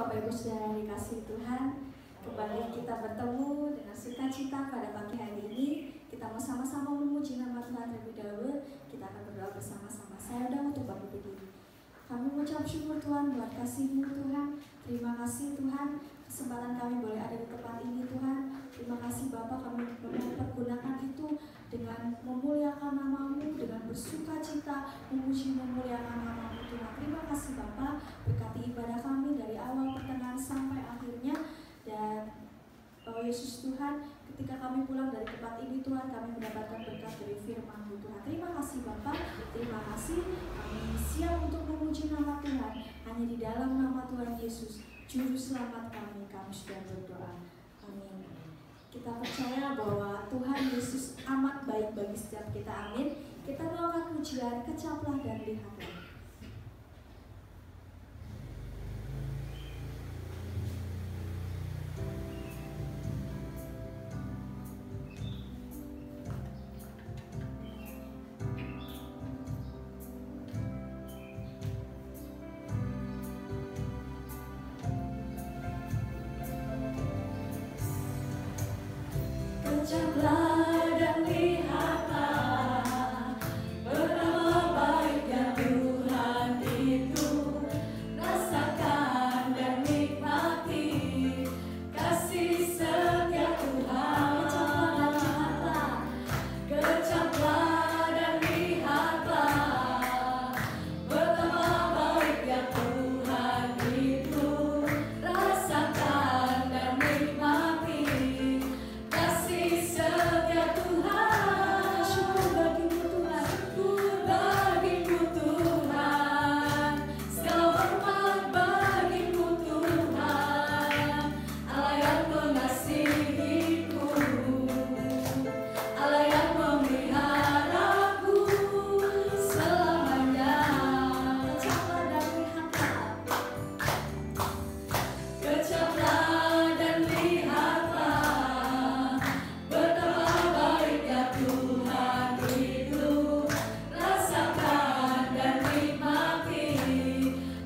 Bapak Ibu Saudara dikasihi Tuhan, kembali kita bertemu dengan sukacita pada pagi hari ini. Kita mau sama-sama memuji nama Tuhan terlebih dahulu. Kita akan berdoa bersama-sama. Saya undang untuk Bapak berdiri. Kami mengucap syukur Tuhan buat kasih-Mu Tuhan. Terima kasih Tuhan, kesempatan kami boleh ada di tempat ini Tuhan. Terima kasih Bapak, kami mempergunakan itu dengan memuliakan nama-Mu, dengan bersukacita memuji memuliakan nama-Mu Tuhan. Terima kasih Bapak, berkati ibadah kami dari awal pertengahan sampai akhirnya. Dan Yesus Tuhan, ketika kami pulang dari tempat ini Tuhan, kami mendapatkan berkat dari firman-Mu Tuhan. Terima kasih Bapak, terima kasih. Kami siap untuk memuji nama Tuhan. Hanya di dalam nama Tuhan Yesus, Juru Selamat kami sudah berdoa. Amin. Kita percaya bahwa Tuhan Yesus amat baik bagi setiap kita. Amin. Kita melakukan pujian, kecaplah dan lihatlah. Kecaplah dan lihatlah betapa baiknya Tuhan itu. Rasakan dan nikmati kasih setia Tuhan. Kecaplah dan lihatlah betapa baiknya Tuhan itu. Rasakan dan nikmati kasih setia Tuhan. Syukur bagimu Tuhan, syukur bagimu Tuhan, segala hormat bagimu Tuhan. Allah yang mengasihiku, Allah yang memeliharaku selamanya. Kecaplah dan lihatlah betapa baiknya Tuhan itu. Rasakan dan nikmati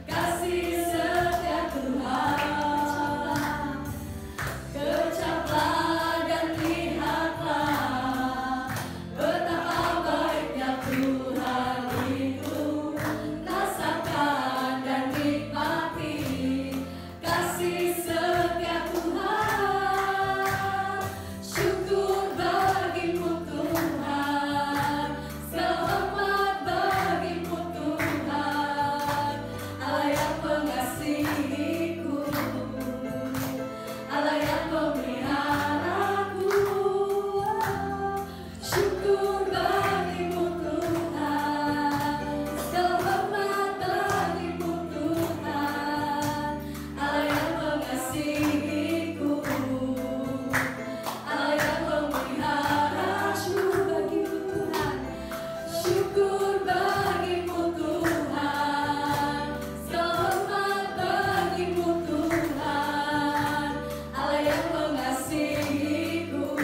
kasih setia Tuhan. Kecaplah dan lihatlah betapa baiknya Tuhan itu. Rasakan dan nikmati kasih setia Tuhan. Syukur bagimu Tuhan, segala hormat bagimu Tuhan. Allah yang mengasihiku, Allah yang memeliharaku. Syukur bagimu Tuhan, segala hormat bagimu Tuhan. Allah yang mengasihiku, Allah yang memelihara. Syukur bagimu Tuhan, syukur bagimu Tuhan, segala hormat bagimu Tuhan. Allah yang mengasihiku,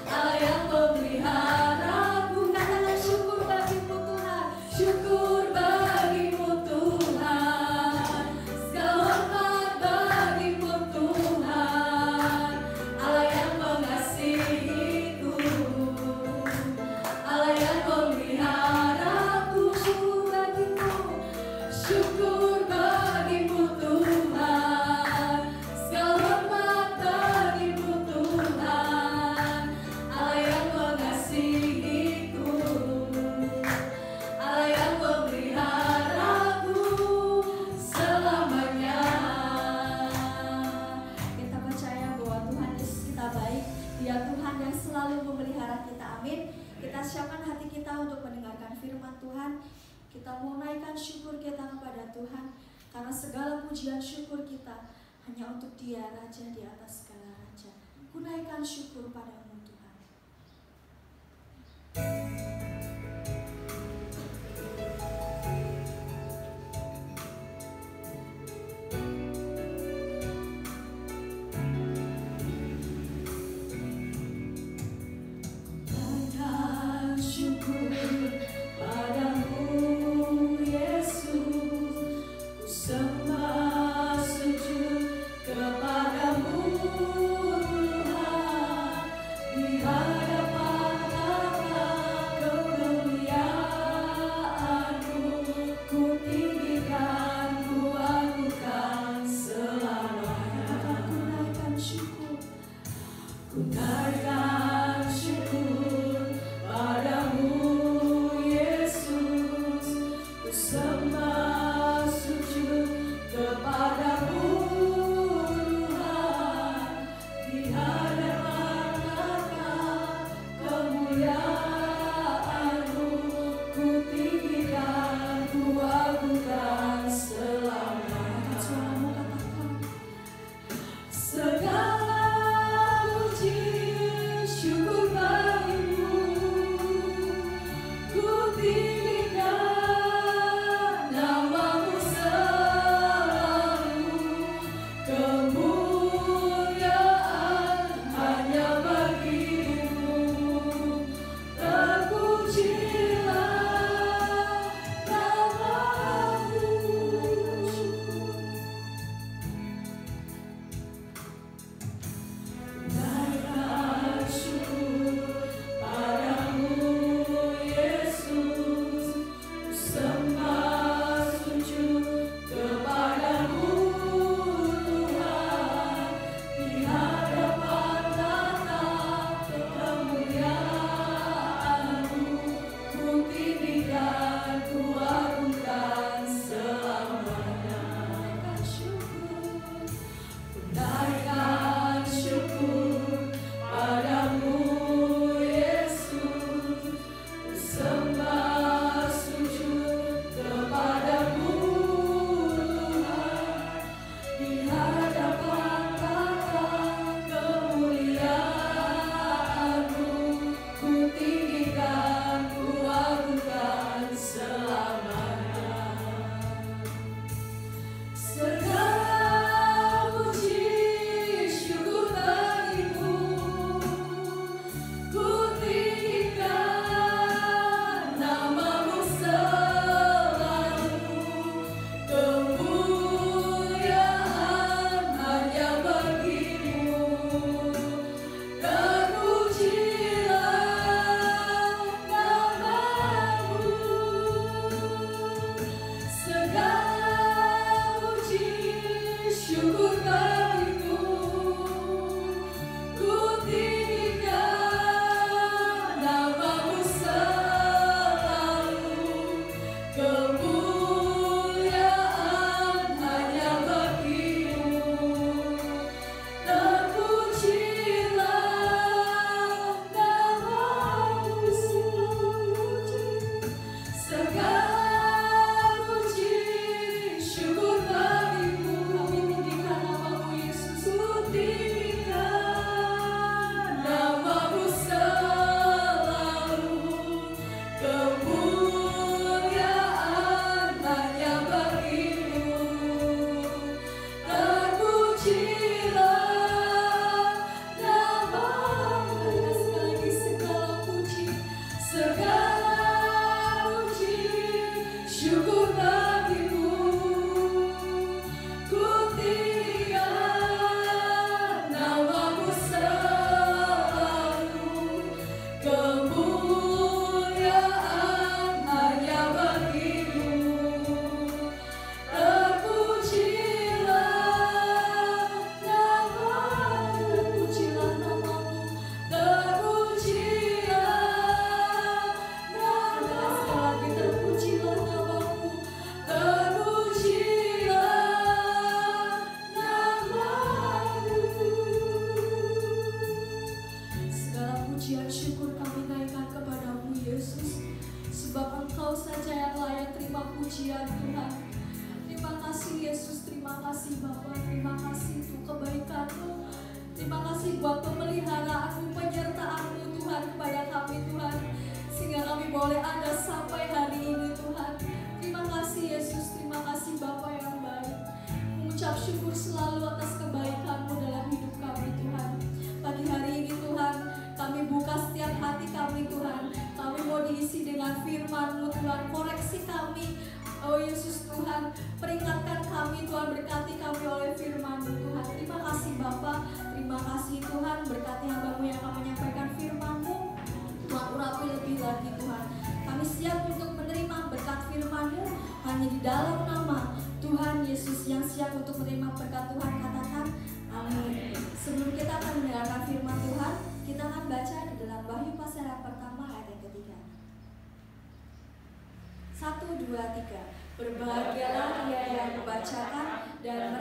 Allah yang memeliharaku. Katakan syukur bagimu Tuhan, syukur bagimu Tuhan, segala hormat bagimu Tuhan. Allah yang mengasihiku, Allah yang memeliharaku. Syukur bagimu, syukur bagimu Tuhan, segala hormat bagimu Tuhan. Allah yang mengasihiku, Allah yang memeliharaku selamanya. Kita percaya bahwa Tuhan Yesus kita baik. Dia Tuhan yang selalu memelihara kita. Amin. Kita siapkan hati kita untuk mendengarkan firman Tuhan. Kita mau naikkan syukur kita kepada Tuhan, karena segala pujian syukur kita hanya untuk Dia, Raja di atas segala raja. Ku naikkan syukur padamu Tuhan. Naikkan syukur padamu Yesus, ku sembah pujian Tuhan. Terima kasih Yesus, terima kasih Bapa, terima kasih untuk kebaikan-Mu. Terima kasih buat pemeliharaan-Mu, penyertaan-Mu Tuhan kepada kami Tuhan, sehingga kami boleh ada sampai hari ini Tuhan. Terima kasih Yesus, terima kasih Bapa yang baik. Mengucap syukur selalu atas kebaikan-Mu dalam hidup kami Tuhan. Pagi hari ini Tuhan, kami buka setiap hati kami Tuhan. Kami mau diisi dengan firman-Mu Tuhan, koreksi kami. Oh Yesus Tuhan, peringatkan kami Tuhan, berkati kami oleh firman-Mu Tuhan. Terima kasih Bapa, terima kasih Tuhan, berkati hamba-Mu yang akan menyampaikan firman-Mu. Tuhan urapi lebih lagi Tuhan. Kami siap untuk menerima berkat firman-Mu hanya di dalam nama Tuhan Yesus yang siap untuk menerima berkat Tuhan. Katakan amin. Sebelum kita akan mendengarkan firman Tuhan, kita akan baca di dalam Wahyu pasal yang pertama ayat yang ketiga. 1, 2, 3. Berbahagialah ia yang membacakan dan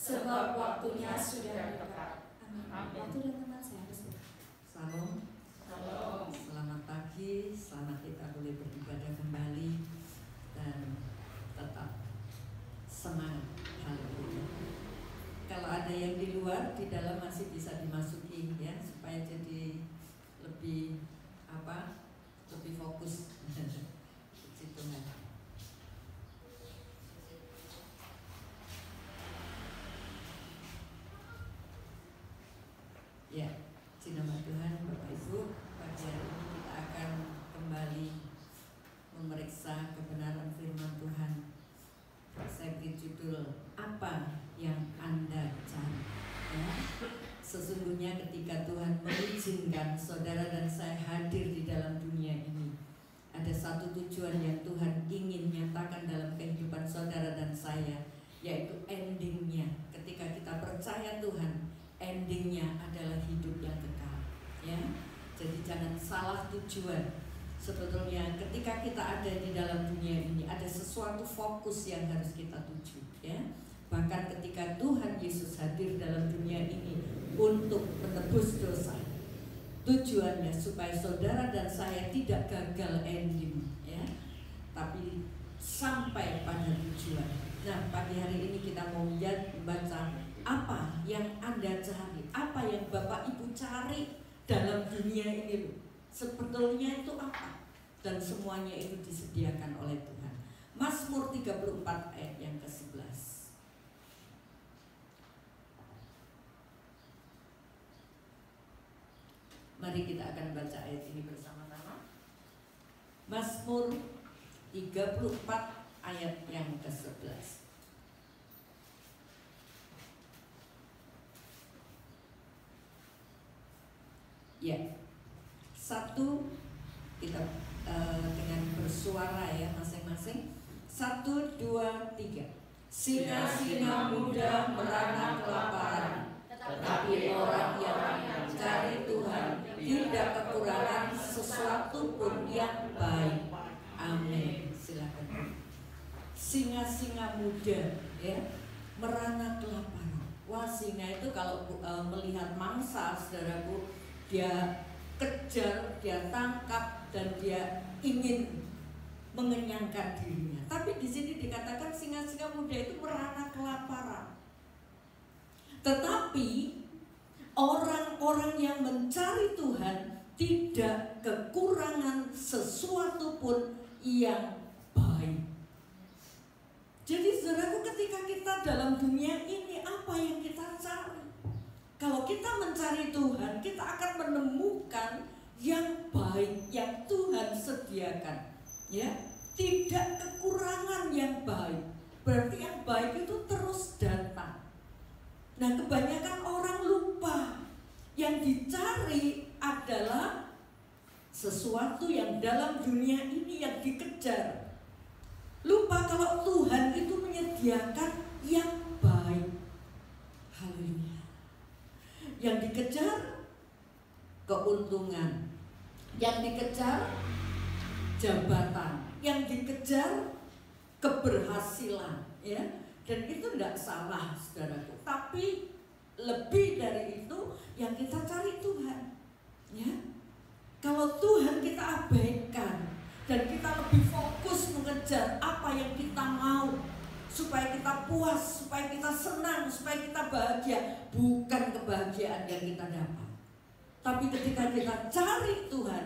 sebab waktunya sudah dekat. Amin. Amin. Waktu dan tempat saya harus. Salam. Selamat pagi, selamat kita boleh beribadah kembali dan tetap semangat. Haleluya. Kalau ada yang di luar, di dalam masih bisa dimasuki ya, supaya jadi lebih lebih fokus. Puji Tuhan. Ya, puji nama Tuhan, Bapak Ibu. Pagi hari ini kita akan kembali memeriksa kebenaran firman Tuhan. Saya beri judul, apa yang Anda cari? Ya. Sesungguhnya ketika Tuhan mengizinkan saudara dan saya hadir di dalam dunia ini, ada satu tujuan yang Tuhan ingin nyatakan dalam kehidupan saudara dan saya, yaitu endingnya. Ketika kita percaya Tuhan, endingnya adalah hidup yang kekal. Ya, jadi jangan salah tujuan. Sebetulnya ketika kita ada di dalam dunia ini, ada sesuatu fokus yang harus kita tuju. Ya, bahkan ketika Tuhan Yesus hadir dalam dunia ini untuk menebus dosa, tujuannya supaya saudara dan saya tidak gagal ending, ya, tapi sampai pada tujuan. Nah, pagi hari ini kita mau membaca apa yang Anda cari, apa yang Bapak Ibu cari dalam dunia ini. Sebetulnya itu apa? Dan semuanya itu disediakan oleh Tuhan. Mazmur 34 ayat yang ke-11. Mari kita akan baca ayat ini bersama-sama. Mazmur 34 ayat yang ke-11. Ya, satu kita dengan bersuara ya masing-masing. 1, 2, 3. Singa-singa muda merana kelaparan, tetapi orang yang mencari Tuhan tidak kekurangan sesuatu pun yang baik. Amin. Silakan. Singa-singa muda ya merana kelaparan. Wah, singa itu kalau melihat mangsa, saudaraku, dia kejar, dia tangkap, dan dia ingin mengenyangkan dirinya. Tapi di sini dikatakan singa-singa muda itu merana kelaparan. Tetapi orang-orang yang mencari Tuhan tidak kekurangan sesuatu pun yang baik. Jadi saudaraku, ketika kita dalam dunia ini, apa yang kita cari? Kalau kita mencari Tuhan, kita akan menemukan yang baik yang Tuhan sediakan. Ya, tidak kekurangan yang baik. Berarti yang baik itu terus datang. Nah, kebanyakan orang lupa yang dicari adalah sesuatu yang dalam dunia ini yang dikejar. Lupa kalau Tuhan itu menyediakan yang baik. Haleluya. Yang dikejar keuntungan, yang dikejar jabatan, yang dikejar keberhasilan, ya. Dan itu tidak salah, saudaraku. Tapi lebih dari itu yang kita cari Tuhan, ya. Kalau Tuhan kita abaikan dan kita lebih fokus mengejar apa yang kita mau, supaya kita puas, supaya kita senang, supaya kita bahagia, bukan kebahagiaan yang kita dapat. Tapi ketika kita cari Tuhan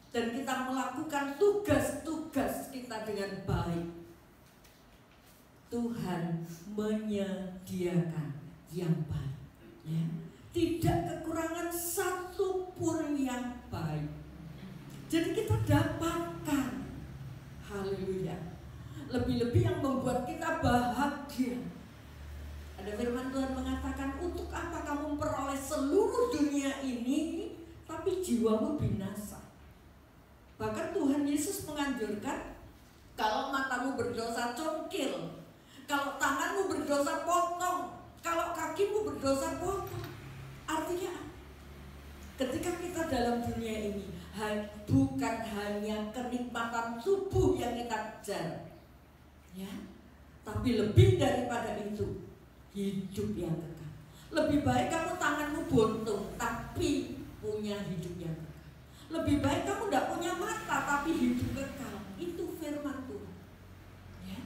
dan kita melakukan tugas-tugas kita dengan baik, Tuhan menyediakan yang baik, ya. Tidak kekurangan satu pun yang baik. Jadi kita dapatkan, haleluya, lebih-lebih yang membuat kita bahagia. Ada firman Tuhan mengatakan, untuk apa kamu memperoleh seluruh dunia ini tapi jiwamu binasa. Bahkan Tuhan Yesus menganjurkan, kalau matamu berdosa congkil, kalau tanganmu berdosa potong, kalau kakimu berdosa potong. Artinya ketika kita dalam dunia ini bukan hanya kenikmatan tubuh yang kita kejar, ya, tapi lebih daripada itu hidup yang kekal. Lebih baik kamu tanganmu buntung tapi punya hidup yang kekal. Lebih baik kamu tidak punya mata tapi hidup kekal. Itu firman Tuhan. Ya.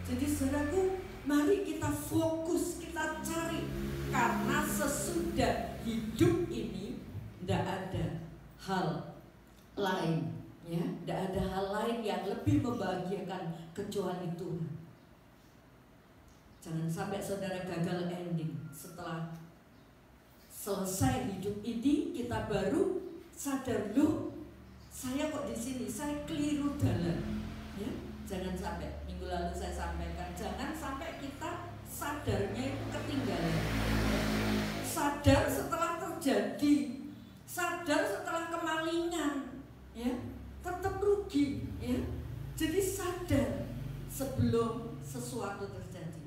Jadi saudaraku, mari kita fokus, kita cari. Karena sesudah hidup ini tidak ada hal lain, ya, tidak ada hal lain yang lebih membahagiakan kecuali Tuhan. Jangan sampai saudara gagal ending. Setelah selesai hidup ini kita baru sadar, loh, saya kok di sini, saya keliru jalan. Ya, jangan sampai. Minggu lalu saya sampaikan, jangan sampai kita sadarnya itu ketinggalan. Sadar setelah terjadi, sadar setelah kemalingan, ya, tetap rugi, ya. Jadi sadar sebelum sesuatu terjadi.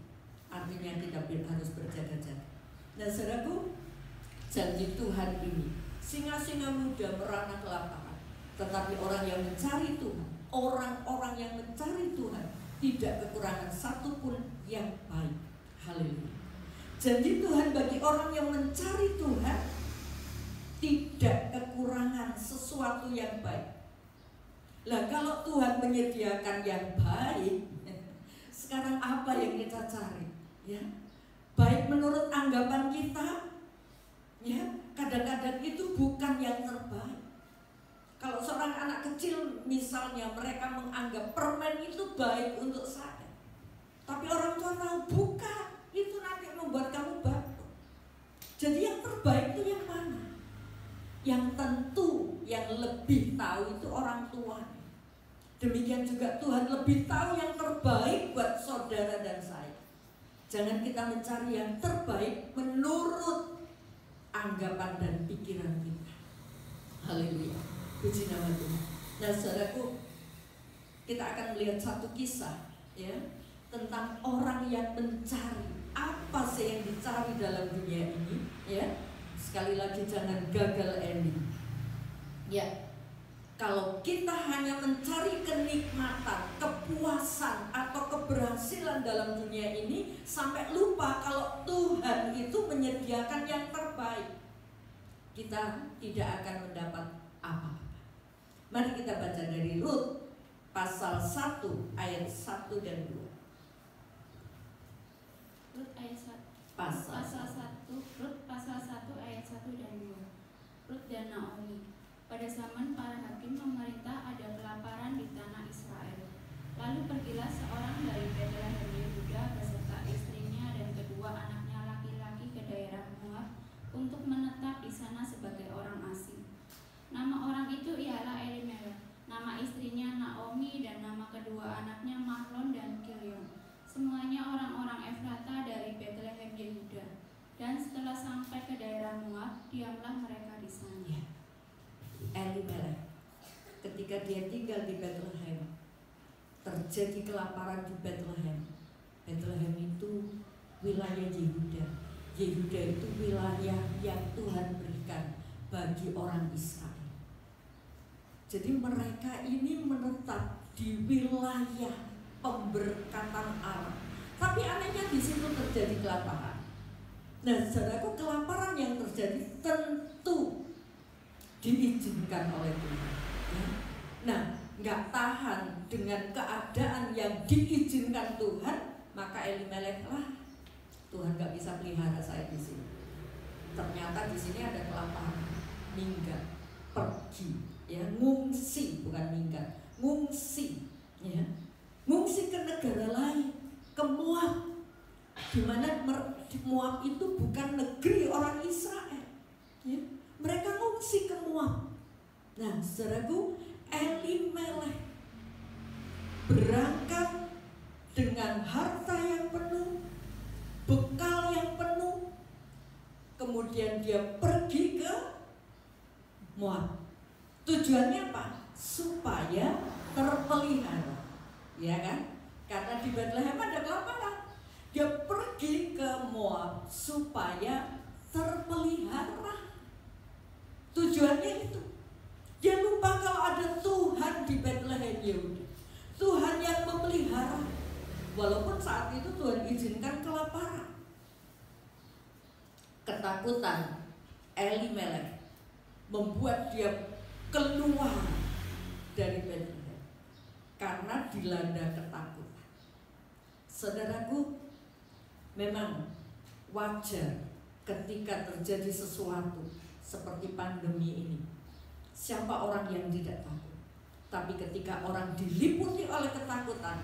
Artinya kita harus berjaga-jaga. Nah, saudaraku, janji Tuhan ini, singa-singa muda merana ke lapangan, tetapi orang yang mencari Tuhan, orang-orang yang mencari Tuhan tidak kekurangan satupun yang baik. Haleluya. Janji Tuhan bagi orang yang mencari Tuhan, tidak kekurangan sesuatu yang baik. Lah kalau Tuhan menyediakan yang baik, sekarang apa yang kita cari? Ya, baik menurut anggapan kita, ya, kadang-kadang itu bukan yang terbaik. Kalau seorang anak kecil misalnya, mereka menganggap permen itu baik untuk saya, tapi orang tua tahu bukan, itu nanti membuat kamu batuk. Jadi yang terbaik itu yang mana? Yang tentu yang lebih tahu itu orang tua. Demikian juga Tuhan lebih tahu yang terbaik buat saudara dan saya. Jangan kita mencari yang terbaik menurut anggapan dan pikiran kita. Haleluya. Puji nama Tuhan. Nah, saudaraku, kita akan melihat satu kisah, ya, tentang orang yang mencari apa sih yang dicari dalam dunia ini, ya. Sekali lagi jangan gagal ending. Ya, kalau kita hanya mencari kenikmatan, kepuasan atau keberhasilan dalam dunia ini sampai lupa kalau Tuhan itu menyediakan yang terbaik, kita tidak akan mendapat apa-apa. Mari kita baca dari Rut pasal 1 ayat 1 dan 2. Rut ayat 1. Pasal 1. Rut pasal 1 ayat 1 dan 2. Rut dan Naomi. Pada zaman para hakim memerintah ada kelaparan di tanah Israel. Lalu pergilah seorang dari Betlehem Yehuda beserta istrinya dan kedua anaknya laki-laki ke daerah Moab untuk menetap di sana sebagai orang asing. Nama orang itu ialah Elimelek, nama istrinya Naomi dan nama kedua anaknya Mahlon dan Kilion. Semuanya orang-orang Efrata dari Betlehem Yehuda. Dan setelah sampai ke daerah Moab, diamlah mereka di sana. Elimelek, ketika dia tinggal di Bethlehem, terjadi kelaparan di Bethlehem. Bethlehem itu wilayah Yehuda. Yehuda itu wilayah yang Tuhan berikan bagi orang Israel. Jadi mereka ini menetap di wilayah pemberkatan Allah. Tapi anehnya di situ terjadi kelaparan. Nah, saudaraku, kelaparan yang terjadi tentu diizinkan oleh Tuhan. Ya. Nah, nggak tahan dengan keadaan yang diizinkan Tuhan, maka Elimelek, lah, Tuhan nggak bisa pelihara saya di sini. Ternyata di sini ada kelaparan, minggat, pergi, ya, ngungsi, bukan minggat, ngungsi, ya, ngungsi ke negara lain, ke Moab, di mana Moab itu bukan negeri orang Israel, ya. Mereka ngungsi ke Moab. Nah, saudaraku, Elimelek berangkat dengan harta yang penuh, bekal yang penuh, kemudian dia pergi ke Moab. Tujuannya apa? Supaya terpelihara, ya kan? Karena di Bethlehem ada kelaparan. Dia pergi ke Moab supaya terpelihara. Tujuannya itu. Dia lupa kalau ada Tuhan di Bethlehem Yehuda, Tuhan yang memelihara. Walaupun saat itu Tuhan izinkan kelaparan, ketakutan Elimelek membuat dia keluar dari Bethlehem karena dilanda ketakutan. Saudaraku, memang wajar ketika terjadi sesuatu seperti pandemi ini. Siapa orang yang tidak takut? Tapi ketika orang diliputi oleh ketakutan,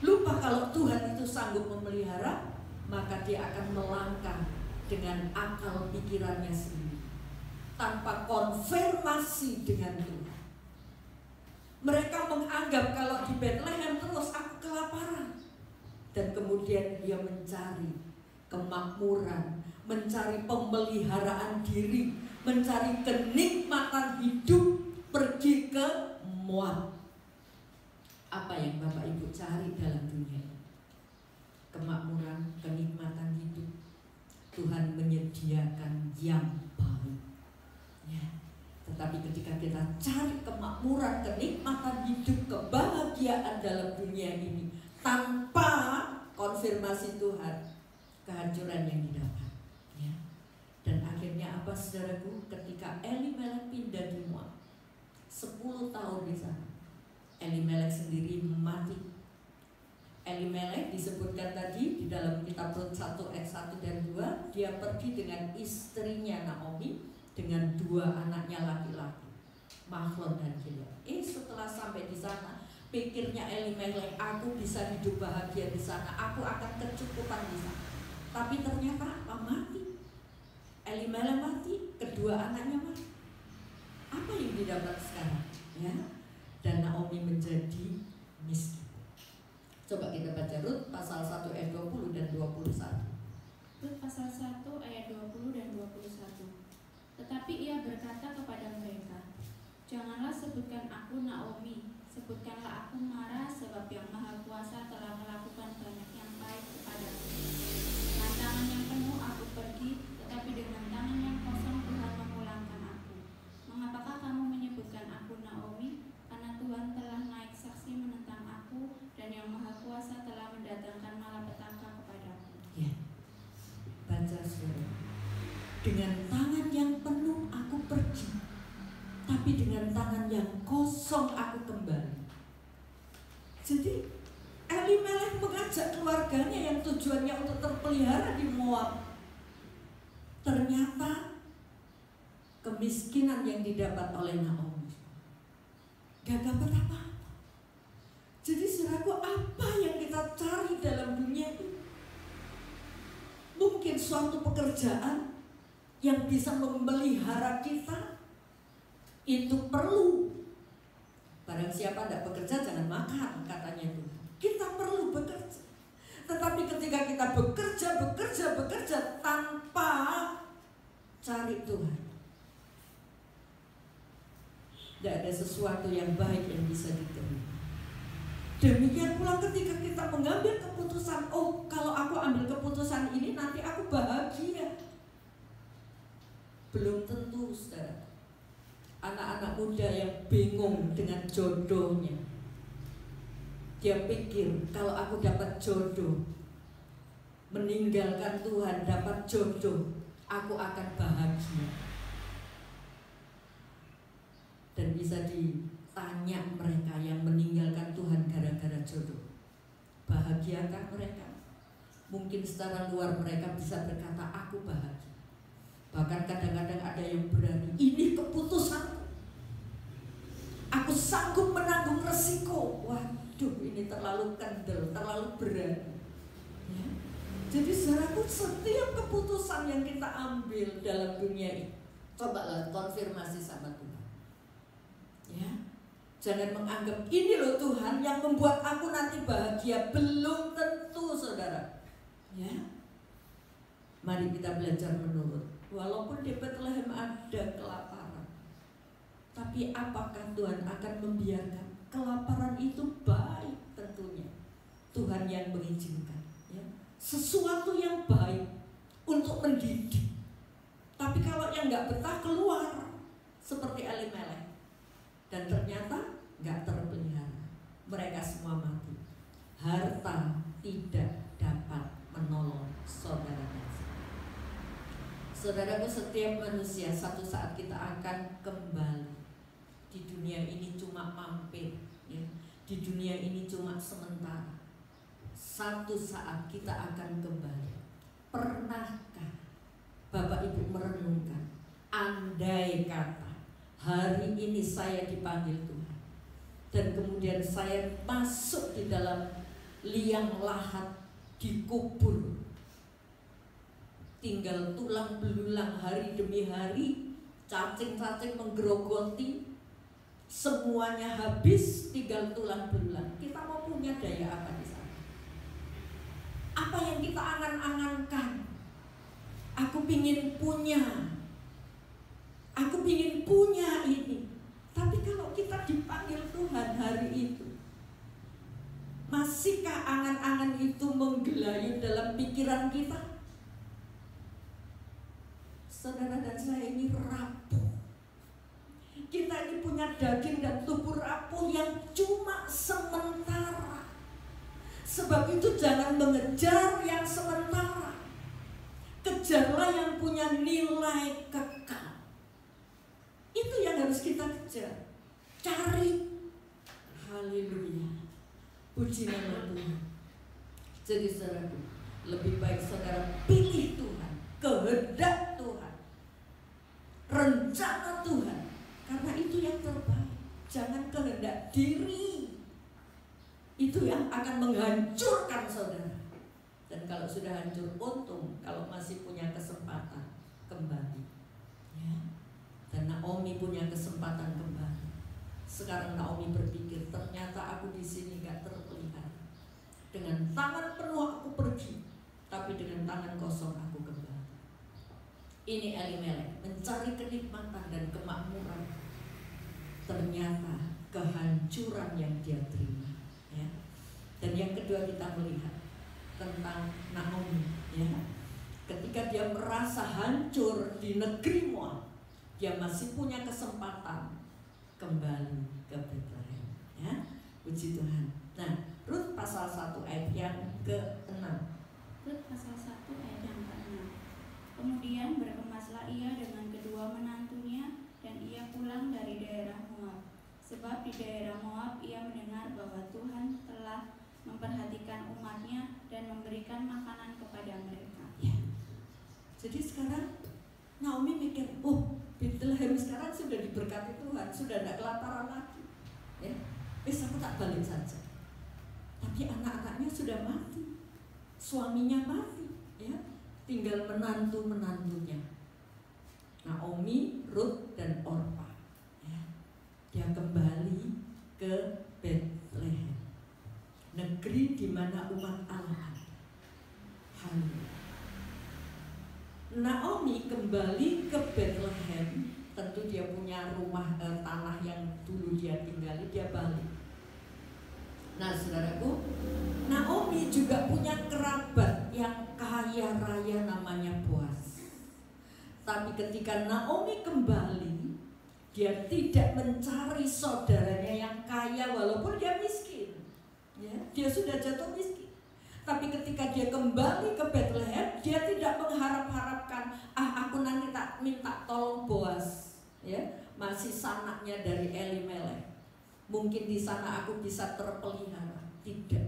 lupa kalau Tuhan itu sanggup memelihara, maka dia akan melangkah dengan akal pikirannya sendiri, tanpa konfirmasi dengan Tuhan. Mereka menganggap kalau di Bethlehem terus aku kelaparan. Dan kemudian dia mencari kemakmuran, mencari pemeliharaan diri, mencari kenikmatan hidup, pergi ke Moab. Apa yang Bapak Ibu cari dalam dunia ini? Kemakmuran, kenikmatan hidup. Tuhan menyediakan yang baik, ya. Tetapi ketika kita cari kemakmuran, kenikmatan hidup, kebahagiaan dalam dunia ini tanpa konfirmasi Tuhan, kehancuran yang didapat, ya. Dan akhirnya apa, saudaraku? Ketika Elimelek pindah di Moab, 10 tahun di sana, Elimelek sendiri mati. Elimelek disebutkan tadi di dalam kitab Rut 1 ayat 1 dan 2, dia pergi dengan istrinya Naomi dengan 2 anaknya laki-laki, Mahlon dan Kilion. Setelah sampai di sana, pikirnya Elimelek, aku bisa hidup bahagia di sana, aku akan kecukupan di sana. Tapi ternyata apa? Mati. Elimelek mati, kedua anaknya mati. Apa yang didapat sekarang? Ya, dan Naomi menjadi miskin. Coba kita baca Rut pasal 1 ayat 20 dan 21. Rut pasal 1 ayat 20 dan 21. Tetapi ia berkata kepada mereka, janganlah sebutkan aku Naomi, sebutkanlah aku Mara, sebab yang Maha Kuasa telah melakukan banyak yang baik kepadaku. Dengan tangan yang penuh aku pergi, tetapi dengan tangan yang kosong Tuhan memulangkan aku. Mengapakah kamu menyebutkan aku Naomi? Karena Tuhan telah naik saksi menentang aku, dan yang Maha Kuasa telah mendatangkan malapetaka kepadaku. Ya, baca saudara. Dengan tangan yang penuh aku pergi, tapi dengan tangan yang kosong aku kembali. Jadi Elimelek mengajak keluarganya yang tujuannya untuk terpelihara di Moab. Ternyata kemiskinan yang didapat oleh Naomi gak dapat apa-apa. Jadi saudaraku, apa yang kita cari dalam dunia ini? Mungkin suatu pekerjaan yang bisa memelihara kita itu perlu. Barang siapa tidak bekerja jangan makan, katanya Tuhan. Kita perlu bekerja. Tetapi ketika kita bekerja tanpa cari Tuhan, tidak ada sesuatu yang baik yang bisa diterima. Demikian pula ketika kita mengambil keputusan, oh kalau aku ambil keputusan ini nanti aku bahagia. Belum tentu, saudara. Anak-anak muda yang bingung dengan jodohnya, dia pikir kalau aku dapat jodoh, meninggalkan Tuhan dapat jodoh, aku akan bahagia. Dan bisa ditanya mereka yang meninggalkan Tuhan gara-gara jodoh, bahagiakah mereka? Mungkin secara luar mereka bisa berkata aku bahagia. Bahkan kadang-kadang ada yang berani, ini keputusanku, aku sanggup menanggung resiko. Waduh, ini terlalu kendel, terlalu berani, ya. Jadi saudaraku, setiap keputusan yang kita ambil dalam dunia ini, cobalah konfirmasi sama Tuhan, ya. Jangan menganggap ini loh Tuhan yang membuat aku nanti bahagia. Belum tentu, saudara, ya. Mari kita belajar menurut. Walaupun di Bethlehem ada kelaparan, tapi apakah Tuhan akan membiarkan kelaparan itu? Baik, tentunya Tuhan yang mengizinkan, ya. Sesuatu yang baik untuk mendidik. Tapi kalau yang nggak betah keluar, seperti Elimelek, dan ternyata nggak terpelihara, mereka semua mati. Harta tidak dapat menolong saudara. Saudaraku, setiap manusia satu saat kita akan kembali. Di dunia ini cuma mampir, ya. Di dunia ini cuma sementara. Satu saat kita akan kembali. Pernahkah Bapak Ibu merenungkan, andai kata hari ini saya dipanggil Tuhan dan kemudian saya masuk di dalam liang lahat, dikubur, tinggal tulang belulang hari demi hari, cacing-cacing menggerogoti, semuanya habis, tinggal tulang belulang. Kita mau punya daya apa di sana? Apa yang kita angan-angankan? Aku pingin punya ini. Tapi kalau kita dipanggil Tuhan hari itu, masihkah angan-angan itu menggelayut dalam pikiran kita? Saudara dan saya ini rapuh. Kita ini punya daging dan tubuh rapuh yang cuma sementara. Sebab itu jangan mengejar yang sementara. Kejarlah yang punya nilai kekal. Itu yang harus kita kejar. Cari. Haleluya. Puji nama Tuhan. Jadi saudaraku, lebih baik saudara pilih Tuhan, kehendak Tuhan, rencana Tuhan, karena itu yang terbaik. Jangan kehendak diri. Itu yang akan menghancurkan saudara. Dan kalau sudah hancur, untung kalau masih punya kesempatan kembali, ya. Dan Naomi punya kesempatan kembali. Sekarang Naomi berpikir, ternyata aku di sini gak terpelihara. Dengan tangan penuh aku pergi, tapi dengan tangan kosong aku kembali. Ini Elimelek mencari kenikmatan dan kemakmuran. Ternyata kehancuran yang dia terima, ya. Dan yang kedua kita melihat tentang Naomi, ya. Ketika dia merasa hancur di negeri Moab, dia masih punya kesempatan kembali ke Bethlehem, ya. Puji Tuhan. Nah, Rut pasal 1 ayat yang ke-6. Rut pasal 1 ayat yang ke-6. Kemudian berkemaslah ia dengan kedua menantunya, dan ia pulang dari daerah Moab. Sebab di daerah Moab ia mendengar bahwa Tuhan telah memperhatikan umatnya dan memberikan makanan kepada mereka. Ya. Jadi sekarang Naomi mikir, oh, Bethlehem sekarang sudah diberkati Tuhan, sudah tidak kelaparan lagi, ya. Aku tak balik saja. Tapi anak-anaknya sudah mati, suaminya mati, ya. Tinggal menantu-menantunya, Naomi, Rut, dan Orpa, ya. Dia kembali ke Bethlehem, negeri di mana umat Allah ada. Haleluya. Naomi kembali ke Bethlehem. Tentu dia punya rumah tanah yang dulu dia tinggali, dia balik. Nah saudaraku, Naomi juga punya kerabat yang kaya raya namanya Boaz. Tapi ketika Naomi kembali, dia tidak mencari saudaranya yang kaya walaupun dia miskin, ya, dia sudah jatuh miskin. Tapi ketika dia kembali ke Bethlehem, dia tidak mengharap-harapkan, aku nanti tak minta tolong Boaz, ya, masih sanaknya dari Elimelek. Mungkin di sana aku bisa terpelihara. Tidak.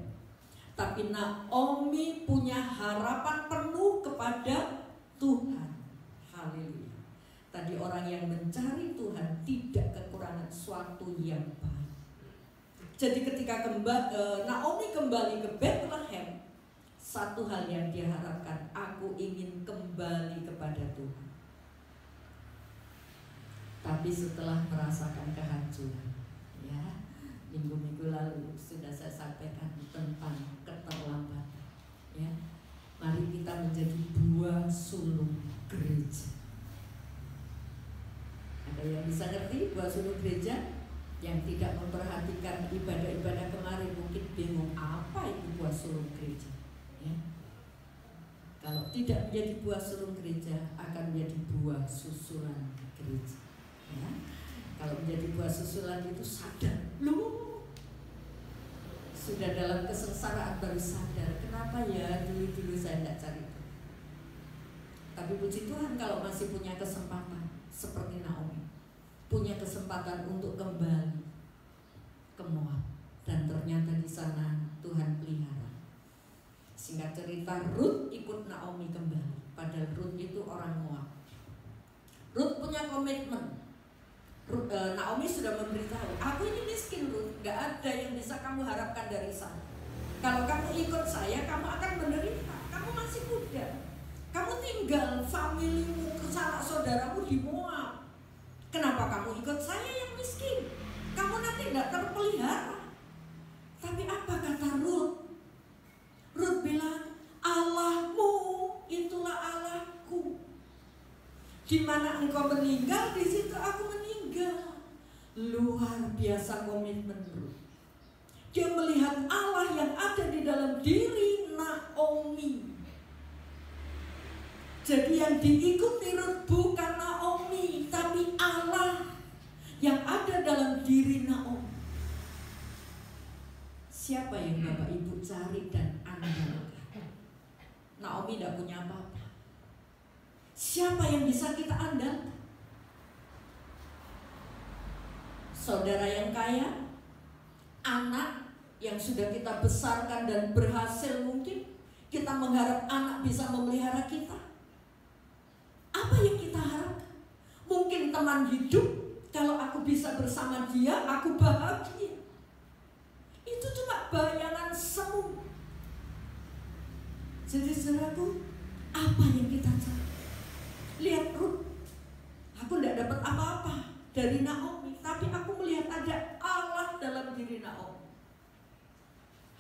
Tapi Naomi punya harapan penuh kepada Tuhan. Haleluya. Tadi orang yang mencari Tuhan tidak kekurangan suatu yang baik. Jadi ketika Naomi kembali ke Bethlehem, satu hal yang dia harapkan, aku ingin kembali kepada Tuhan. Tapi setelah merasakan kehancuran, ya, minggu-minggu lalu sudah saya sampaikan tentang keterlambatan, ya. Mari kita menjadi buah sulung gereja. Ada yang bisa ngerti buah sulung gereja? Yang tidak memperhatikan ibadah-ibadah kemarin mungkin bingung apa itu buah sulung gereja, ya. Kalau tidak menjadi buah sulung gereja, akan menjadi buah susulan gereja, ya. Kalau menjadi buah susulan itu sadar, loh, sudah dalam kesengsaraan baru sadar, kenapa ya dulu-dulu saya tidak cari itu. Tapi puji Tuhan kalau masih punya kesempatan seperti Naomi, punya kesempatan untuk kembali ke Moab, dan ternyata di sana Tuhan pelihara. Singkat cerita, Ruth ikut Naomi kembali, padahal Ruth itu orang Moab. Ruth punya komitmen. Naomi sudah memberitahu, aku ini miskin Ruth, gak ada yang bisa kamu harapkan dari saya. Kalau kamu ikut saya, kamu akan menderita. Kamu masih muda, kamu tinggal familimu, sanak saudaramu di Moab. Kenapa kamu ikut saya yang miskin? Kamu nanti tidak terpelihara. Tapi apa kata Ruth? Ruth bilang, Allahmu itulah Allahku. Di mana engkau meninggal, di situ aku meninggal. Luar biasa komitmen Ruth. Dia melihat Allah yang ada di dalam diri Naomi. Jadi yang diikuti Ruth bukan Naomi, tapi Allah yang ada dalam diri Naomi. Siapa yang Bapak Ibu cari dan andalkan? Naomi tidak punya apa-apa. Siapa yang bisa kita andalkan? Saudara yang kaya? Anak yang sudah kita besarkan dan berhasil mungkin? Kita mengharap anak bisa memelihara kita. Apa yang kita harapkan? Mungkin teman hidup, kalau aku bisa bersama dia, aku bahagia. Itu cuma bayangan semu. Jadi saudaraku, apa yang kita cari? Lihat Ruth, aku tidak dapat apa-apa dari Naomi, tapi aku melihat ada Allah dalam diri Naomi.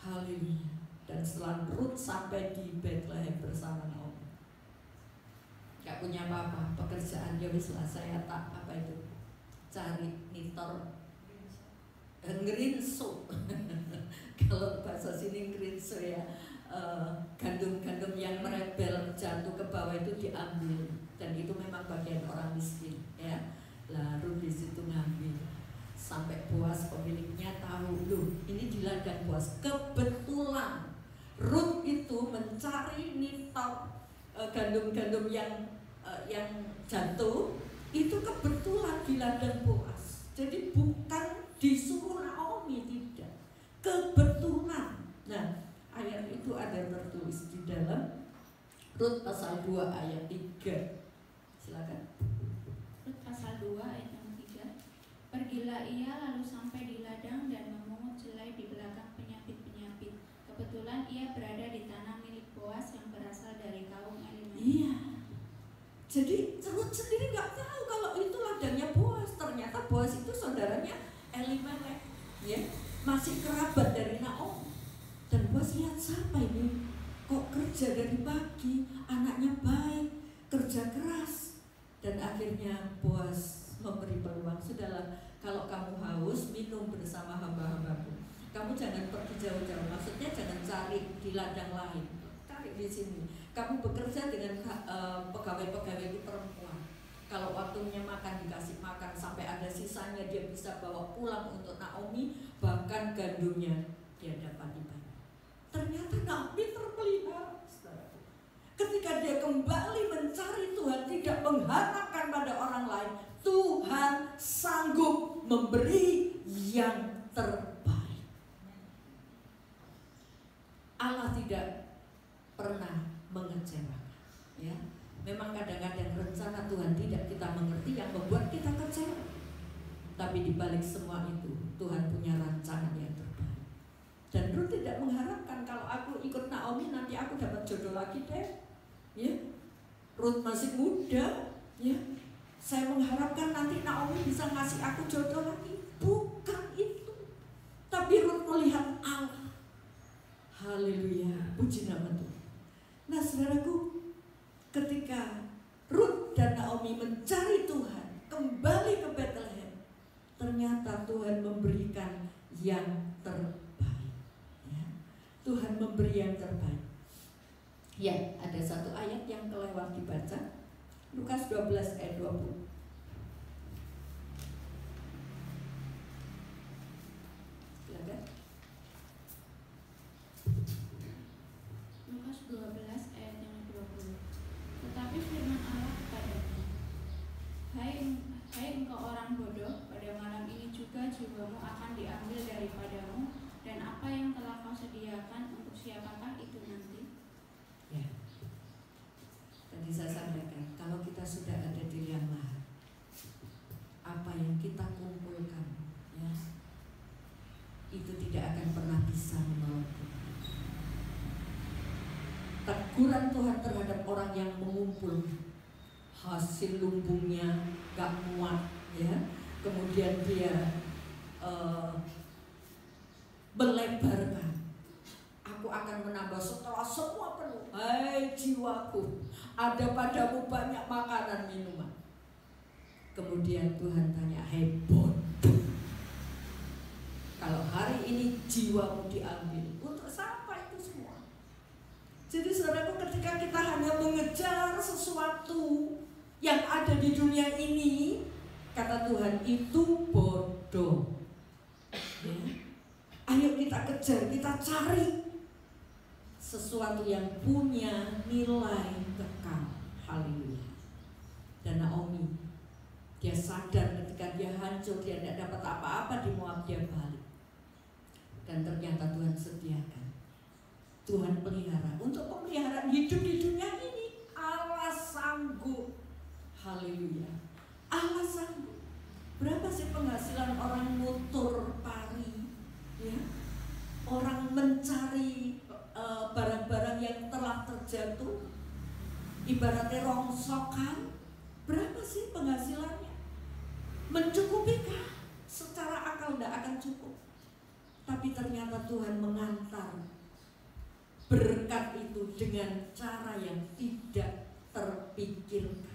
Haleluya. Dan setelah Ruth sampai di Bethlehem bersama Naomi, gak punya apa-apa, pekerjaan dia wis saya tak apa itu, cari nitor ngerinso. Kalau bahasa sini ngerinso ya, gandum-gandum yang merebel jatuh ke bawah itu diambil, dan itu memang bagian orang miskin ya. Lalu di situ ngambil, sampai Boas pemiliknya tahu, loh ini di ladang Boas. Kebetulan Ruth itu mencari nitor gandum-gandum yang jatuh itu kebetulan di ladang Boas. Jadi bukan disuruh Naomi, tidak, kebetulan. Nah, ayat itu ada tertulis di dalam Rut pasal 2 ayat 3. Silakan. Rut pasal 2 ayat 3. Pergilah ia lalu sampai di ladang dan memungut jelai di belakang penyapit-penyapit. Kebetulan ia berada di tanah milik Boas yang berasal dari kaum Elimelek. Iya. Jadi Rut sendiri nggak tahu kalau itu ladangnya Boas. Ternyata Boas itu saudaranya Elimelek, ya, masih kerabat dari Naomi. Dan Boas lihat, siapa ini? Kok kerja dari pagi, anaknya baik, kerja keras. Dan akhirnya Boas memberi peluang, sudahlah, kalau kamu haus, minum bersama hamba-hambaku. Kamu jangan pergi jauh-jauh, maksudnya jangan cari di ladang lain, cari di sini. Kamu bekerja dengan pegawai-pegawai itu perempuan. Kalau waktunya makan dikasih makan, sampai ada sisanya dia bisa bawa pulang untuk Naomi, bahkan gandumnya dia dapat dibayar. Ternyata Naomi terpelihara. Ketika dia kembali mencari Tuhan, tidak mengharapkan pada orang lain, Tuhan sanggup memberi yang terbaik. Allah tidak pernah mengecewakan, ya. Memang kadang-kadang rencana Tuhan tidak kita mengerti, yang membuat kita kecewa. Tapi di balik semua itu, Tuhan punya rancangan yang terbaik. Dan Ruth tidak mengharapkan kalau aku ikut Naomi nanti aku dapat jodoh lagi deh, ya. Ruth masih muda, ya. Saya mengharapkan nanti Naomi bisa ngasih aku jodoh lagi. Bukan itu. Tapi Ruth melihat Allah. Haleluya, puji nama Tuhan. Nah, saudaraku, ketika Ruth dan Naomi mencari Tuhan, kembali ke Bethlehem, ternyata Tuhan memberikan yang terbaik, ya. Tuhan memberi yang terbaik. Ya, ada satu ayat yang kelewat dibaca, Lukas 12 ayat 20. Silakan. Lukas 12 ayat yang 20. Tetapi firman bisa menolong kita. Teguran Tuhan terhadap orang yang mengumpul hasil lumbungnya gak muat, ya, kemudian dia melebarkan. Aku akan menambah setelah semua penuh. Hai jiwaku, ada padamu banyak makanan minuman. Kemudian Tuhan tanya, hai bodoh, kalau hari ini jiwamu diambil, untuk siapa itu semua? Jadi saudaraku, ketika kita hanya mengejar sesuatu yang ada di dunia ini, kata Tuhan, itu bodoh, ya. Ayo kita kejar, kita cari sesuatu yang punya nilai kekal. Haleluya. Dan Naomi, dia sadar ketika dia hancur, dia tidak dapat apa-apa di Moab, dia balik. Dan ternyata Tuhan sediakan, Tuhan pelihara. Untuk pemeliharaan hidup di dunia ini, Allah sanggup. Haleluya. Allah sanggup. Berapa sih penghasilan orang mutur pari, ya? Orang mencari barang-barang yang telah terjatuh, ibaratnya rongsokan. Berapa sih penghasilannya? Mencukupikah? Secara akal tidak akan cukup. Tapi ternyata Tuhan mengantar berkat itu dengan cara yang tidak terpikirkan.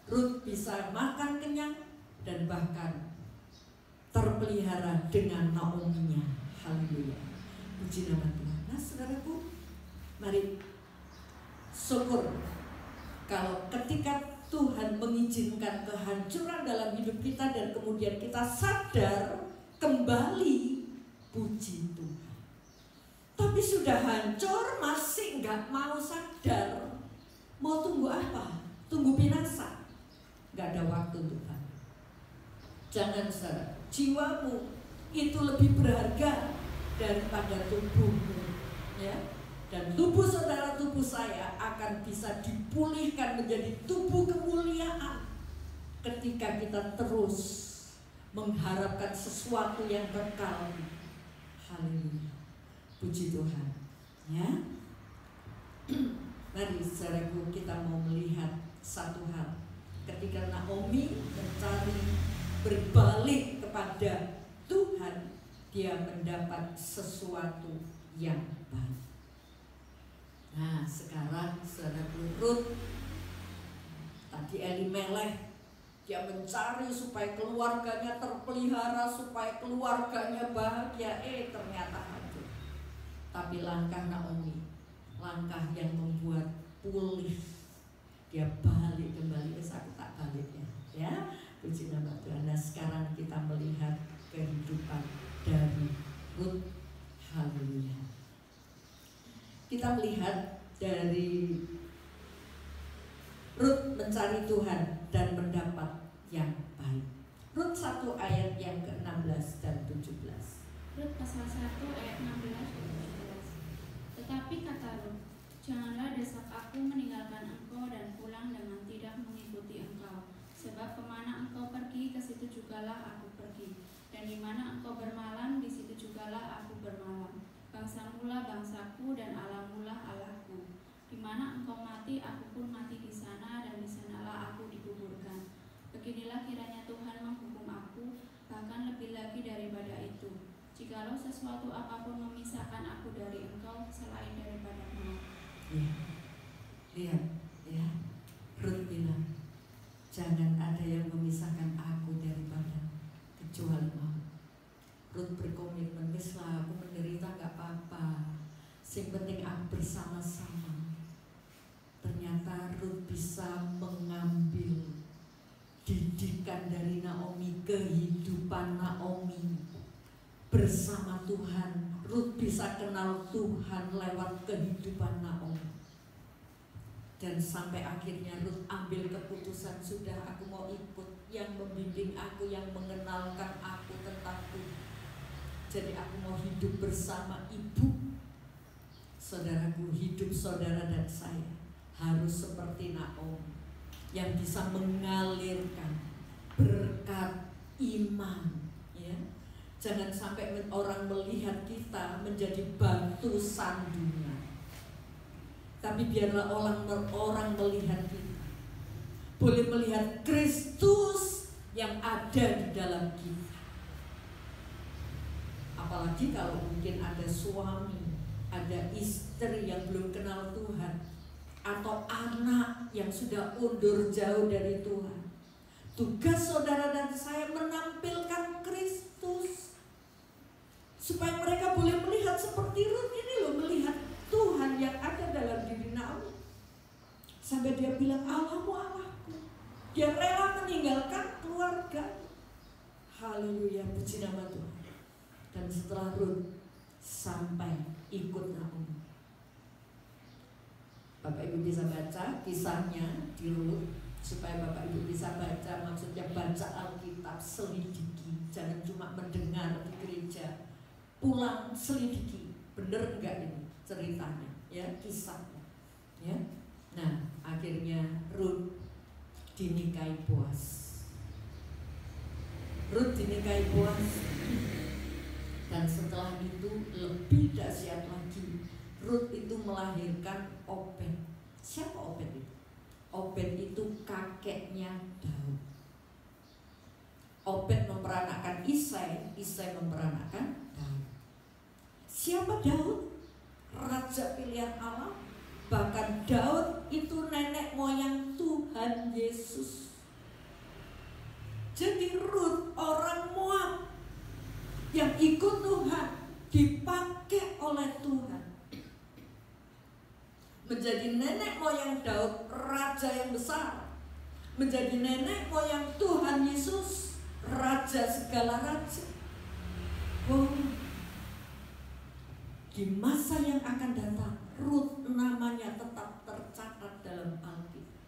Ruth bisa makan kenyang dan bahkan terpelihara dengan Naomi-nya. Haleluya. Puji nama Tuhan. Nah saudaraku, mari syukur kalau ketika Tuhan mengizinkan kehancuran dalam hidup kita dan kemudian kita sadar kembali, puji Tuhan. Tapi sudah hancur masih nggak mau sadar. Mau tunggu apa? Tunggu binasa? Nggak ada waktu Tuhan. Jangan saudara, jiwamu itu lebih berharga daripada tubuhmu, ya. Dan tubuh saudara, tubuh saya akan bisa dipulihkan menjadi tubuh kemuliaan ketika kita terus mengharapkan sesuatu yang kekal. Haleluya. Puji Tuhan, ya. Mari saudaraku, kita mau melihat satu hal. Ketika Naomi mencari berbalik kepada Tuhan, dia mendapat sesuatu yang baik. Nah sekarang saudaraku, Ruth, tadi Elimelech, dia mencari supaya keluarganya terpelihara, supaya keluarganya bahagia. Ternyata hancur. Tapi langkah Naomi, langkah yang membuat pulih. Dia balik kembali, aku tak balik ya. Puji nama Tuhan. Nah sekarang kita melihat kehidupan dari Ruth. Haleluya. Kita melihat dari Ruth mencari Tuhan dan mendapat yang baik. Ruth 1 ayat yang ke-16 dan 17. Ruth pasal 1 ayat 16 dan 17. Tetapi kata Ruth, janganlah desak aku meninggalkan engkau dan pulang dengan tidak mengikuti engkau. Sebab kemana engkau pergi, ke situ jugalah aku pergi. Dan di mana engkau bermalam, di situ jugalah aku bermalam. Bangsamulah bangsaku dan Allahmulah Allahku. Di mana engkau mati, aku pun mati di sana, dan di sanalah aku dikuburkan. Beginilah kiranya Tuhan menghukum aku, bahkan lebih lagi daripada itu. Jikalau sesuatu apapun memisahkan aku dari engkau selain daripada maut. Lihat, ya. Ruth bilang, jangan ada yang memisahkan aku daripada kecuali maut. Ruth berkomitmen, mislah aku menderita gak apa-apa, sing penting aku bersama-sama. Ternyata Ruth bisa mengambil didikan dari Naomi, kehidupan Naomi bersama Tuhan. Ruth bisa kenal Tuhan lewat kehidupan Naomi. Dan sampai akhirnya Ruth ambil keputusan, sudah aku mau ikut yang membimbing aku, yang mengenalkan aku tentang Tuhan. Jadi aku mau hidup bersama ibu. Saudaraku, hidup saudara dan saya harus seperti Naomi, yang bisa mengalirkan berkat iman, ya, Jangan sampai orang melihat kita menjadi batu sandungan. Tapi biarlah orang melihat kita, boleh melihat Kristus yang ada di dalam kita. Apalagi kalau mungkin ada suami, ada istri yang belum kenal Tuhan, atau anak yang sudah undur jauh dari Tuhan. Tugas saudara dan saya menampilkan Kristus, supaya mereka boleh melihat seperti Ruth ini loh, melihat Tuhan yang ada dalam diri Naomi. Sampai dia bilang, Allahmu Allahku. Dia rela meninggalkan keluarga. Haleluya, puji nama Tuhan. Dan setelah Ruth sampai ikut Naomi. Bapak Ibu bisa baca kisahnya di Ruth, supaya Bapak Ibu bisa baca, maksudnya baca Alkitab, selidiki. Jangan cuma mendengar di gereja, pulang selidiki, bener enggak ini ceritanya, ya, kisahnya, ya. Nah, akhirnya Ruth dinikahi Boaz. Ruth dinikahi Boaz, dan setelah itu lebih dahsyat lagi, Ruth itu melahirkan Obed. Siapa Obed itu? Obed itu kakeknya Daud. Obed memperanakan Isai, Isai memperanakan Daud. Siapa Daud? Raja pilihan Allah. Bahkan Daud itu nenek moyang Tuhan Yesus. Jadi Ruth orang Moab yang ikut Tuhan, dipakai oleh Tuhan menjadi nenek moyang Daud, raja yang besar, menjadi nenek moyang Tuhan Yesus, raja segala raja. Wow. Di masa yang akan datang, Ruth namanya tetap tercatat dalam Alkitab.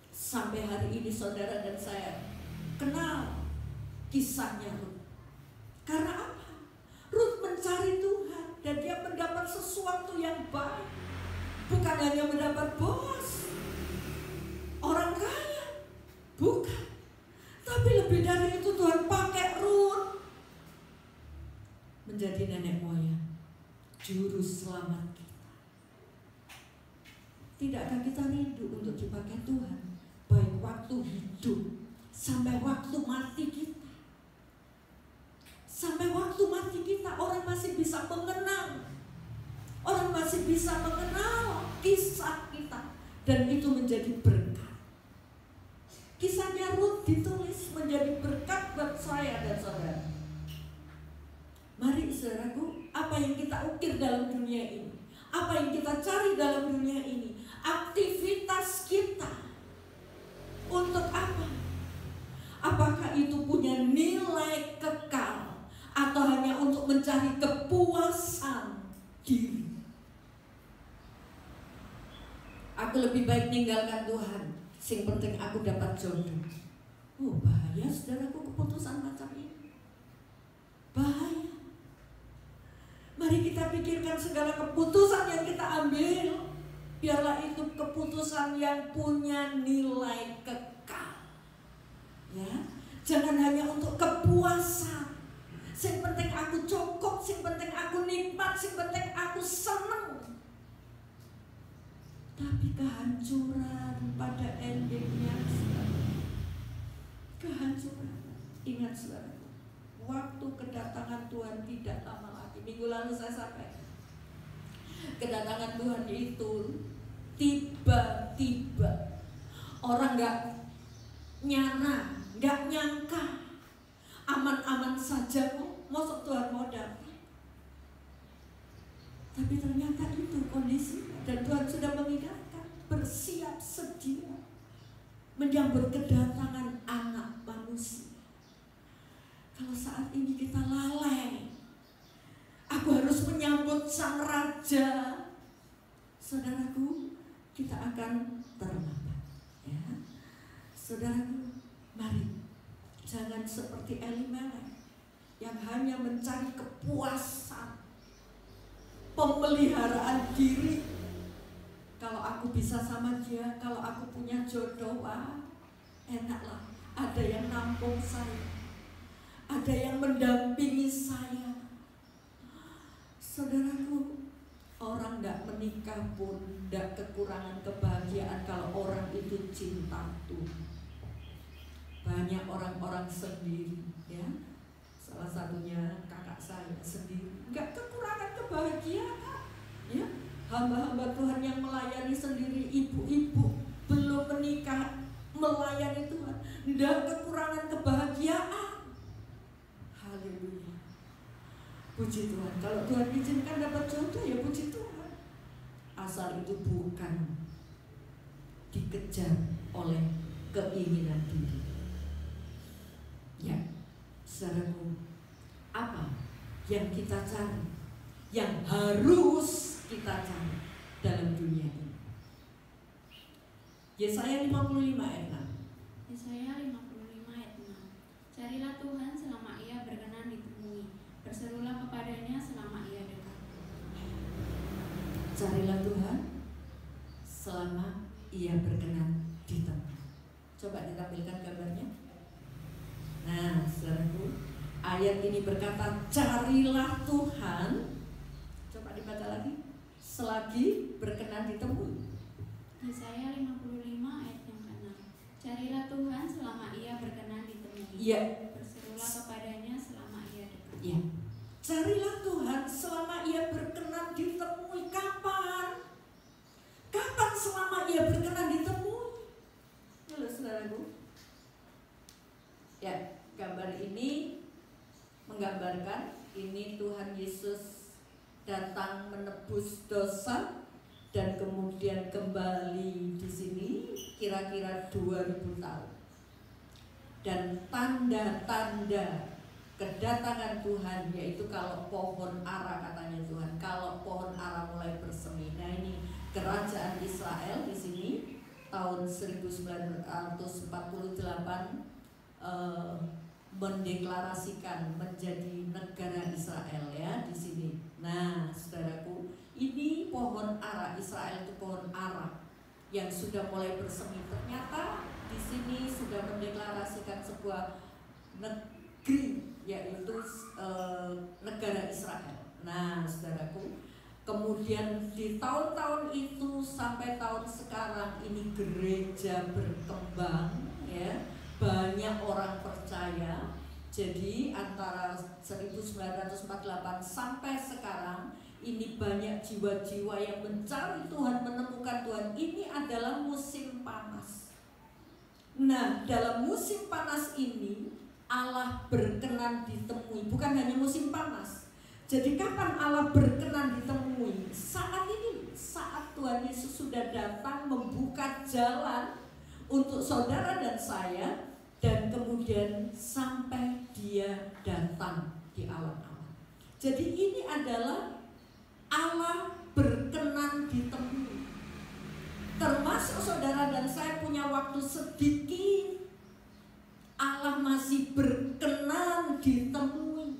Sampai hari ini saudara dan saya kenal kisahnya Ruth. Karena apa? Ruth mencari Tuhan dan dia mendapat sesuatu yang baik. Bukan hanya mendapat Boaz, orang kaya, bukan. Tapi lebih dari itu Tuhan pakai Ruth menjadi nenek moyang, juru selamat kita. Tidakkah kita rindu untuk dipakai Tuhan, baik waktu hidup sampai waktu mati kita? Sampai waktu mati kita orang masih bisa mengenang, orang masih bisa mengenal kisah kita, dan itu menjadi berkat. Kisahnya Ruth ditulis menjadi berkat buat saya dan saudara. Mari saudaraku, apa yang kita ukir dalam dunia ini, apa yang kita cari dalam dunia ini, aktivitas kita untuk apa? Apakah itu punya nilai kekal atau hanya untuk mencari kepuasan diri? Aku lebih baik meninggalkan Tuhan, sing penting aku dapat jodoh. Oh bahaya saudaraku keputusan macam ini, bahaya. Mari kita pikirkan segala keputusan yang kita ambil, biarlah itu keputusan yang punya nilai kekal. Ya, jangan hanya untuk kepuasan. Sing penting aku cukup, sing penting aku nikmat, sing penting aku seneng. Tapi kehancuran pada endingnya, kehancuran. Ingat saudara, waktu kedatangan Tuhan tidak lama lagi. Minggu lalu saya sampaikan, kedatangan Tuhan itu tiba-tiba. Orang gak nyangka, aman-aman saja kok, masuk Tuhan mau datang. Tapi ternyata itu kondisi, dan Tuhan sudah mengingatkan, bersiap sedia menyambut kedatangan anak manusia. Kalau saat ini kita lalai, aku harus menyambut sang raja, saudaraku, kita akan terlambat. Ya, saudaraku, mari jangan seperti Elimelek yang hanya mencari kepuasan, pemeliharaan diri. Kalau aku bisa sama dia, kalau aku punya jodoh, wah, enaklah, ada yang nampung saya, ada yang mendampingi saya. Saudaraku, orang tidak menikah pun tidak kekurangan kebahagiaan kalau orang itu cinta Tuhan. Banyak orang-orang sendiri, ya, salah satunya kakak saya sendiri, nggak kekurangan kebahagiaan, ya. Hamba-hamba Tuhan yang melayani sendiri, ibu-ibu belum menikah melayani Tuhan, nggak kekurangan kebahagiaan. Haleluya. Puji Tuhan. Kalau Tuhan izinkan dapat jodoh, ya puji Tuhan. Asal itu bukan dikejar oleh keinginan diri. Ya, saudaraku, apa yang kita cari, yang harus kita cari dalam dunia ini? Yesaya 55 ayat 6. Yesaya 55 ayat 6. Carilah Tuhan selama Ia berkenan ditemui, berserulah kepadanya selama Ia dekat. Carilah Tuhan selama Ia berkenan ditemui. Coba ditampilkan gambarnya. Nah, saudaraku, ayat ini berkata carilah Tuhan. Coba dibaca lagi. Selagi berkenan ditemui. Yesaya 55 ayat yang ke-6. Carilah Tuhan selama Ia berkenan ditemui. Iya. Berserulah kepadanya selama Ia dekat. Iya. Carilah Tuhan selama Ia berkenan ditemui. Kapan? Kapan selama Ia berkenan ditemui? Halo saudaraku. Ya, gambar ini menggambarkan ini Tuhan Yesus datang menebus dosa dan kemudian kembali di sini kira-kira 2000 tahun. Dan tanda-tanda kedatangan Tuhan yaitu kalau pohon ara, katanya Tuhan, kalau pohon ara mulai bersemi. Nah, ini kerajaan Israel di sini tahun 1948 mendeklarasikan menjadi negara Israel, ya, di sini. Nah, saudaraku, ini pohon ara. Israel itu pohon ara yang sudah mulai bersemi. Ternyata di sini sudah mendeklarasikan sebuah negeri, yaitu negara Israel. Nah, saudaraku, kemudian di tahun-tahun itu sampai tahun sekarang ini gereja berkembang, ya, banyak orang percaya. Jadi antara 1948 sampai sekarang ini banyak jiwa-jiwa yang mencari Tuhan, menemukan Tuhan. Ini adalah musim panas. Nah, dalam musim panas ini Allah berkenan ditemui. Bukan hanya musim panas. Jadi kapan Allah berkenan ditemui? Saat ini, saat Tuhan Yesus sudah datang membuka jalan untuk saudara dan saya, dan kemudian sampai Dia datang di awan-awan. Jadi ini adalah Allah berkenan ditemui. Termasuk saudara dan saya punya waktu sedikit, Allah masih berkenan ditemui.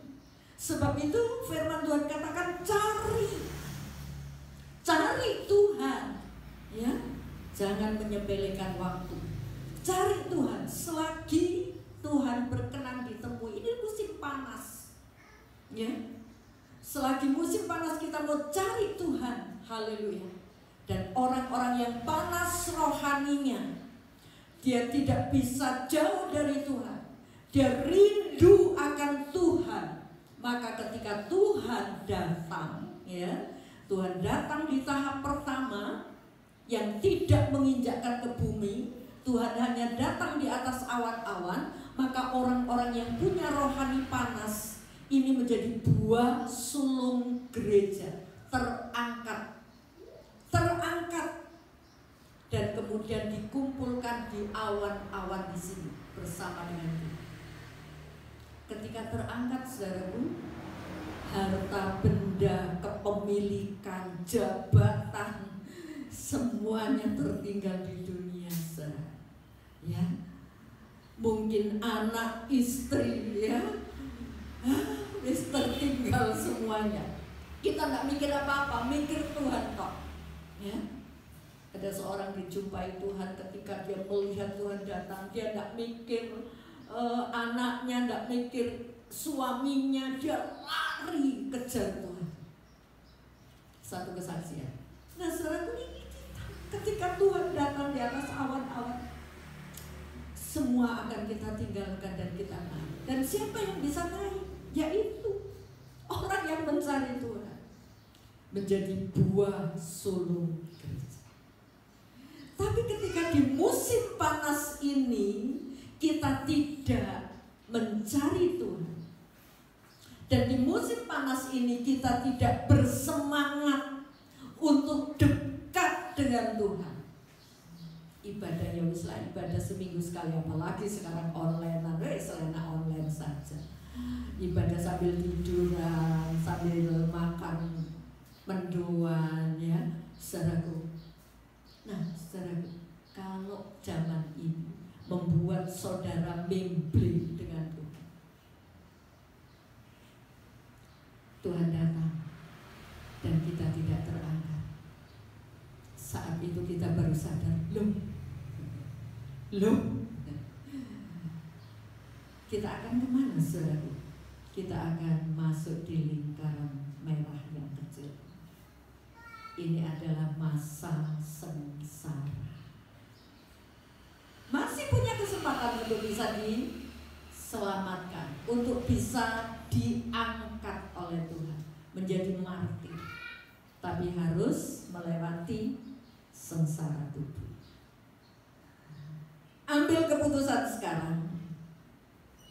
Sebab itu firman Tuhan katakan cari Tuhan, ya, jangan menyepelekan waktu. Cari Tuhan selagi Tuhan berkenan ditemui. Ini musim panas, ya. Selagi musim panas kita mau cari Tuhan, haleluya. Dan orang-orang yang panas rohaninya, dia tidak bisa jauh dari Tuhan. Dia rindu akan Tuhan. Maka ketika Tuhan datang, ya, Tuhan datang di tahap pertama yang tidak menginjakkan ke bumi. Tuhan hanya datang di atas awan-awan. Maka orang-orang yang punya rohani panas ini menjadi buah sulung gereja, terangkat dan kemudian dikumpulkan di awan-awan di sini bersama dengan Tuhan. Ketika terangkat, saudaraku, harta benda, kepemilikan, jabatan, semuanya tertinggal di dunia, saudara. Ya, mungkin anak, istri, ya, tertinggal semuanya. Kita nggak mikir apa-apa, mikir Tuhan kok. Ya, ada seorang dijumpai Tuhan ketika dia melihat Tuhan datang, dia nggak mikir anaknya, nggak mikir suaminya, dia lari kejar Tuhan. Satu kesaksian. Nah, saudaraku, ini kita ketika Tuhan datang di atas awan-awan, semua akan kita tinggalkan dan kita naik. Dan siapa yang bisa naik? Yaitu orang yang mencari Tuhan, menjadi buah sulung gereja. Tapi ketika di musim panas ini kita tidak mencari Tuhan, dan di musim panas ini kita tidak bersemangat untuk dekat dengan Tuhan, ibadahnya misalnya ibadah seminggu sekali, apalagi sekarang online, selena online saja, ibadah sambil tiduran, sambil makan mendoan, ya saudaraku. Nah saudaraku, kalau zaman ini membuat saudara memble dengan Tuhan, Tuhan datang dan kita tidak terangkat, saat itu kita baru sadar, loh, kita akan kemana saudaraku? Kita akan masuk di lingkaran merah yang kecil. Ini adalah masa sengsara. Masih punya kesempatan untuk bisa diselamatkan, untuk bisa diangkat oleh Tuhan menjadi martir, tapi harus melewati sengsara tubuh. Ambil keputusan sekarang.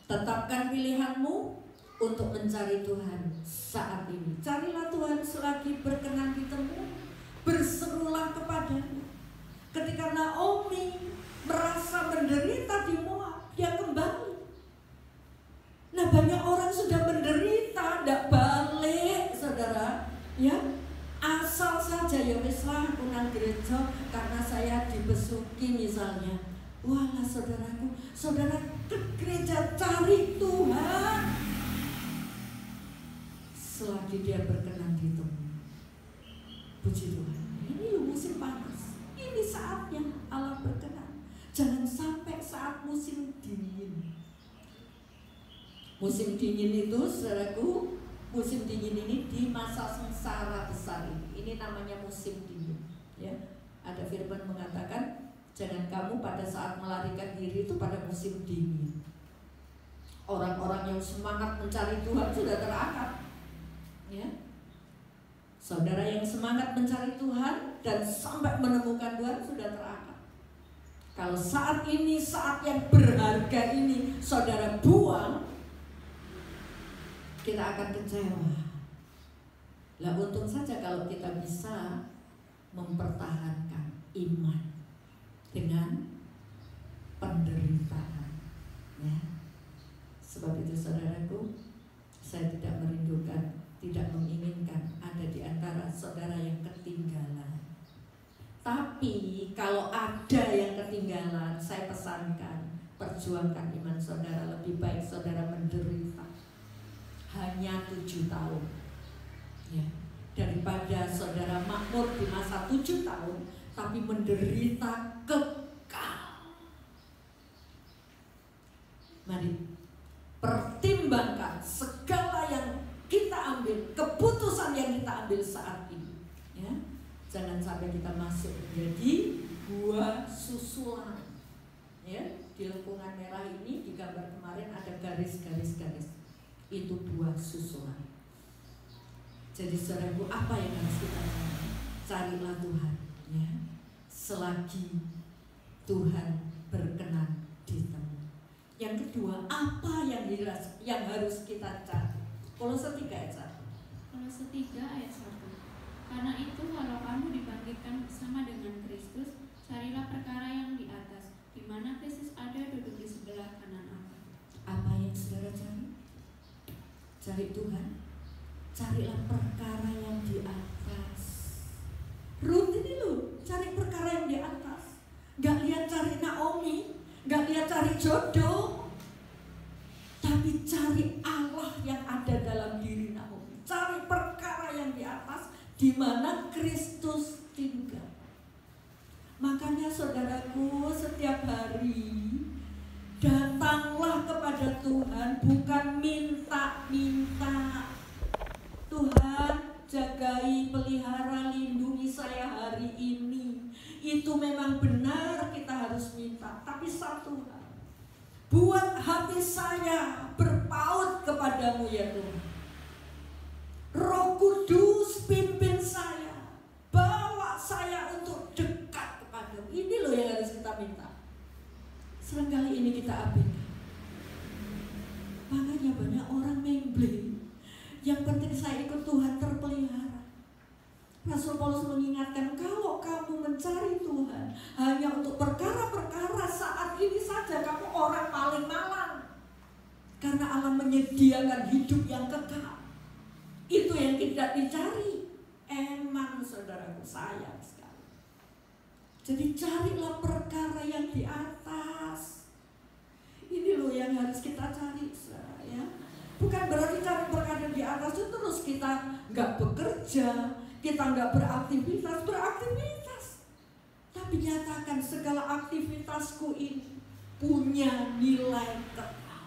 Tetapkan pilihanmu untuk mencari Tuhan saat ini. Carilah Tuhan selagi berkenan ditemu. Berserulah kepadanya. Ketika Naomi merasa menderita di Moab, dia kembali. Nah, banyak orang sudah menderita, tidak balik, saudara. Ya, asal saja ya wis lah aku nang gereja karena saya dibesuki misalnya. Walah saudaraku, saudara ke gereja cari Tuhan selagi dia berkenan ditemu. Puji Tuhan. Ini musim panas, ini saatnya Allah berkenan. Jangan sampai saat musim dingin. Musim dingin itu saudaraku, musim dingin ini di masa sengsara besar ini. Ini namanya musim dingin, ya. Ada firman mengatakan, jangan kamu pada saat melarikan diri itu pada musim dingin. Orang-orang yang semangat mencari Tuhan sudah terangkat, ya. Saudara yang semangat mencari Tuhan dan sampai menemukan Tuhan sudah terangkat. Kalau saat ini, saat yang berharga ini saudara buang, kita akan kecewa. Lah untung saja kalau kita bisa mempertahankan iman dengan penderitaan, ya. Sebab itu saudaraku, saya tidak merindukan, tidak menginginkan ada di antara saudara yang ketinggalan. Tapi kalau ada yang ketinggalan, saya pesankan, perjuangkan iman saudara. Lebih baik saudara menderita hanya 7 tahun, ya, daripada saudara makmur di masa 7 tahun tapi menderita kekal. Mari pertimbangkan segala yang kita ambil, keputusan yang kita ambil saat ini, ya. Jangan sampai kita masuk menjadi buah susulan, ya. Di lengkungan merah ini, di gambar kemarin ada garis-garis. Itu buah susulan. Jadi saudaraku, apa yang harus kita cari? Carilah Tuhan, ya. Selagi Tuhan berkenan ditemu. Yang kedua, apa yang harus kita cari? Kolose 3 ayat 1. Kolose 3 ayat 1. Karena itu kalau kamu dibangkitkan bersama dengan Kristus, carilah perkara yang di atas, di mana Kristus ada duduk di sebelah kanan Allah. Apa yang saudara cari? Cari Tuhan. Carilah perkara yang di atas. Ruth ini loh, cari perkara yang di atas. Gak lihat cari Naomi, gak lihat cari jodoh, tapi cari Allah yang ada dalam diri Naomi. Cari perkara yang di atas, di mana Kristus tinggal. Makanya saudaraku, setiap hari datanglah kepada Tuhan, bukan minta. Tuhan, jagai, pelihara, lindungi saya hari ini. Itu memang benar kita harus minta. Tapi satu hal, buat hati saya berpaut kepadamu ya Tuhan. Roh Kudus pimpin saya, bawa saya untuk dekat kepadamu. Ini loh yang harus kita minta. Seringkali ini kita abaikan. Makanya banyak orang mengklaim, yang penting saya ikut Tuhan terpelihara. Rasul Paulus mengingatkan, kalau kamu mencari Tuhan hanya untuk perkara-perkara saat ini saja, kamu orang paling malang. Karena Allah menyediakan hidup yang kekal. Itu yang tidak dicari. Emang saudaraku, sayang sekali. Jadi carilah perkara yang di atas. Ini loh yang harus kita cari, ya. Bukan berarti cari perkara di atas itu terus kita nggak bekerja, kita nggak beraktivitas. Tapi nyatakan segala aktivitasku ini punya nilai kekal.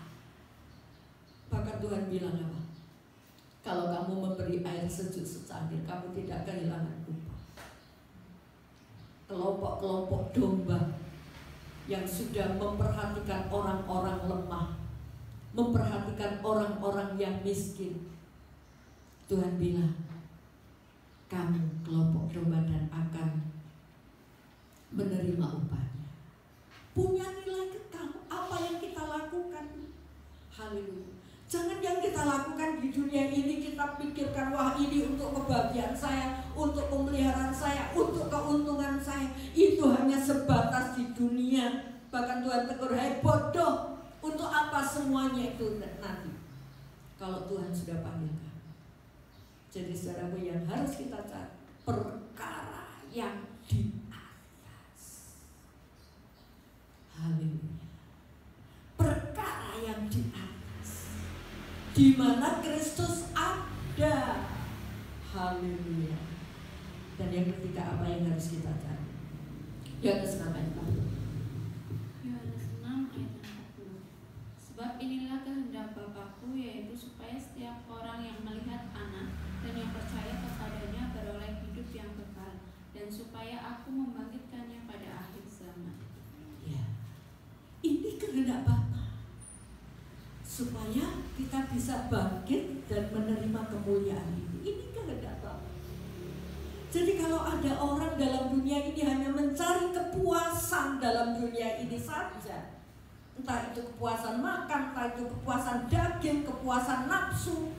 Bahkan Tuhan bilang apa? Kalau kamu memberi air sejuk secangkir, kamu tidak kehilangan upah. Kelompok-kelompok domba yang sudah memperhatikan orang-orang lemah, memperhatikan orang-orang yang miskin. Tuhan bilang, kamu kelompok domba dan akan menerima upahnya. Punya nilai kekal. Apa yang kita lakukan? Haleluya. Jangan yang kita lakukan di dunia ini kita pikirkan, wah ini untuk kebahagiaan saya, untuk pemeliharaan saya, untuk keuntungan saya. Itu hanya sebatas di dunia. Bahkan Tuhan tegur, hai bodoh, untuk apa semuanya itu nanti kalau Tuhan sudah panggilkan. Jadi saudaraku, yang harus kita cari perkara yang di atas. Haleluya. Perkara yang di atas, di mana Kristus ada. Haleluya. Dan yang ketiga, apa yang harus kita cari? Yohanes 6 ayat 40. Yohanes 6 ayat 40. Sebab inilah kehendak Bapa-Ku, yaitu supaya setiap orang yang melihat Anak dan yang percaya kepadanya beroleh hidup yang kekal, dan supaya Aku membangkitkannya pada akhir zaman. Ya, ini kehendak Bapa, supaya kita bisa bangkit dan menerima kemuliaan ini. Ini kehendak Bapa. Jadi kalau ada orang dalam dunia ini hanya mencari kepuasan dalam dunia ini saja, entah itu kepuasan makan, entah itu kepuasan daging, kepuasan nafsu,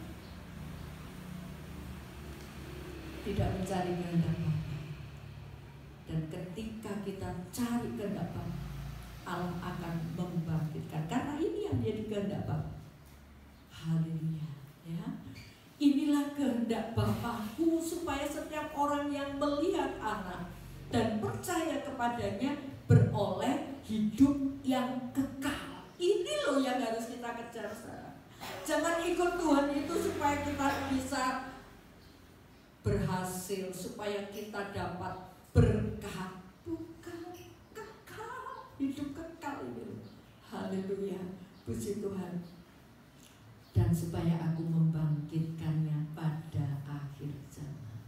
tidak mencari kehendak Bapa. Dan ketika kita cari kehendak Bapa, Allah akan membangkitkan. Karena ini yang jadi kehendak Bapa. Haleluya, ya. Inilah kehendak Bapa-Ku, supaya setiap orang yang melihat Anak dan percaya kepadanya beroleh hidup yang kekal. Ini loh yang harus kita kejar, saudara. Jangan ikut Tuhan itu supaya kita bisa berhasil, supaya kita dapat berkah. Bukan, kekal, hidup kekal ini. Haleluya, puji Tuhan. Dan supaya Aku membangkitkannya pada akhir zaman.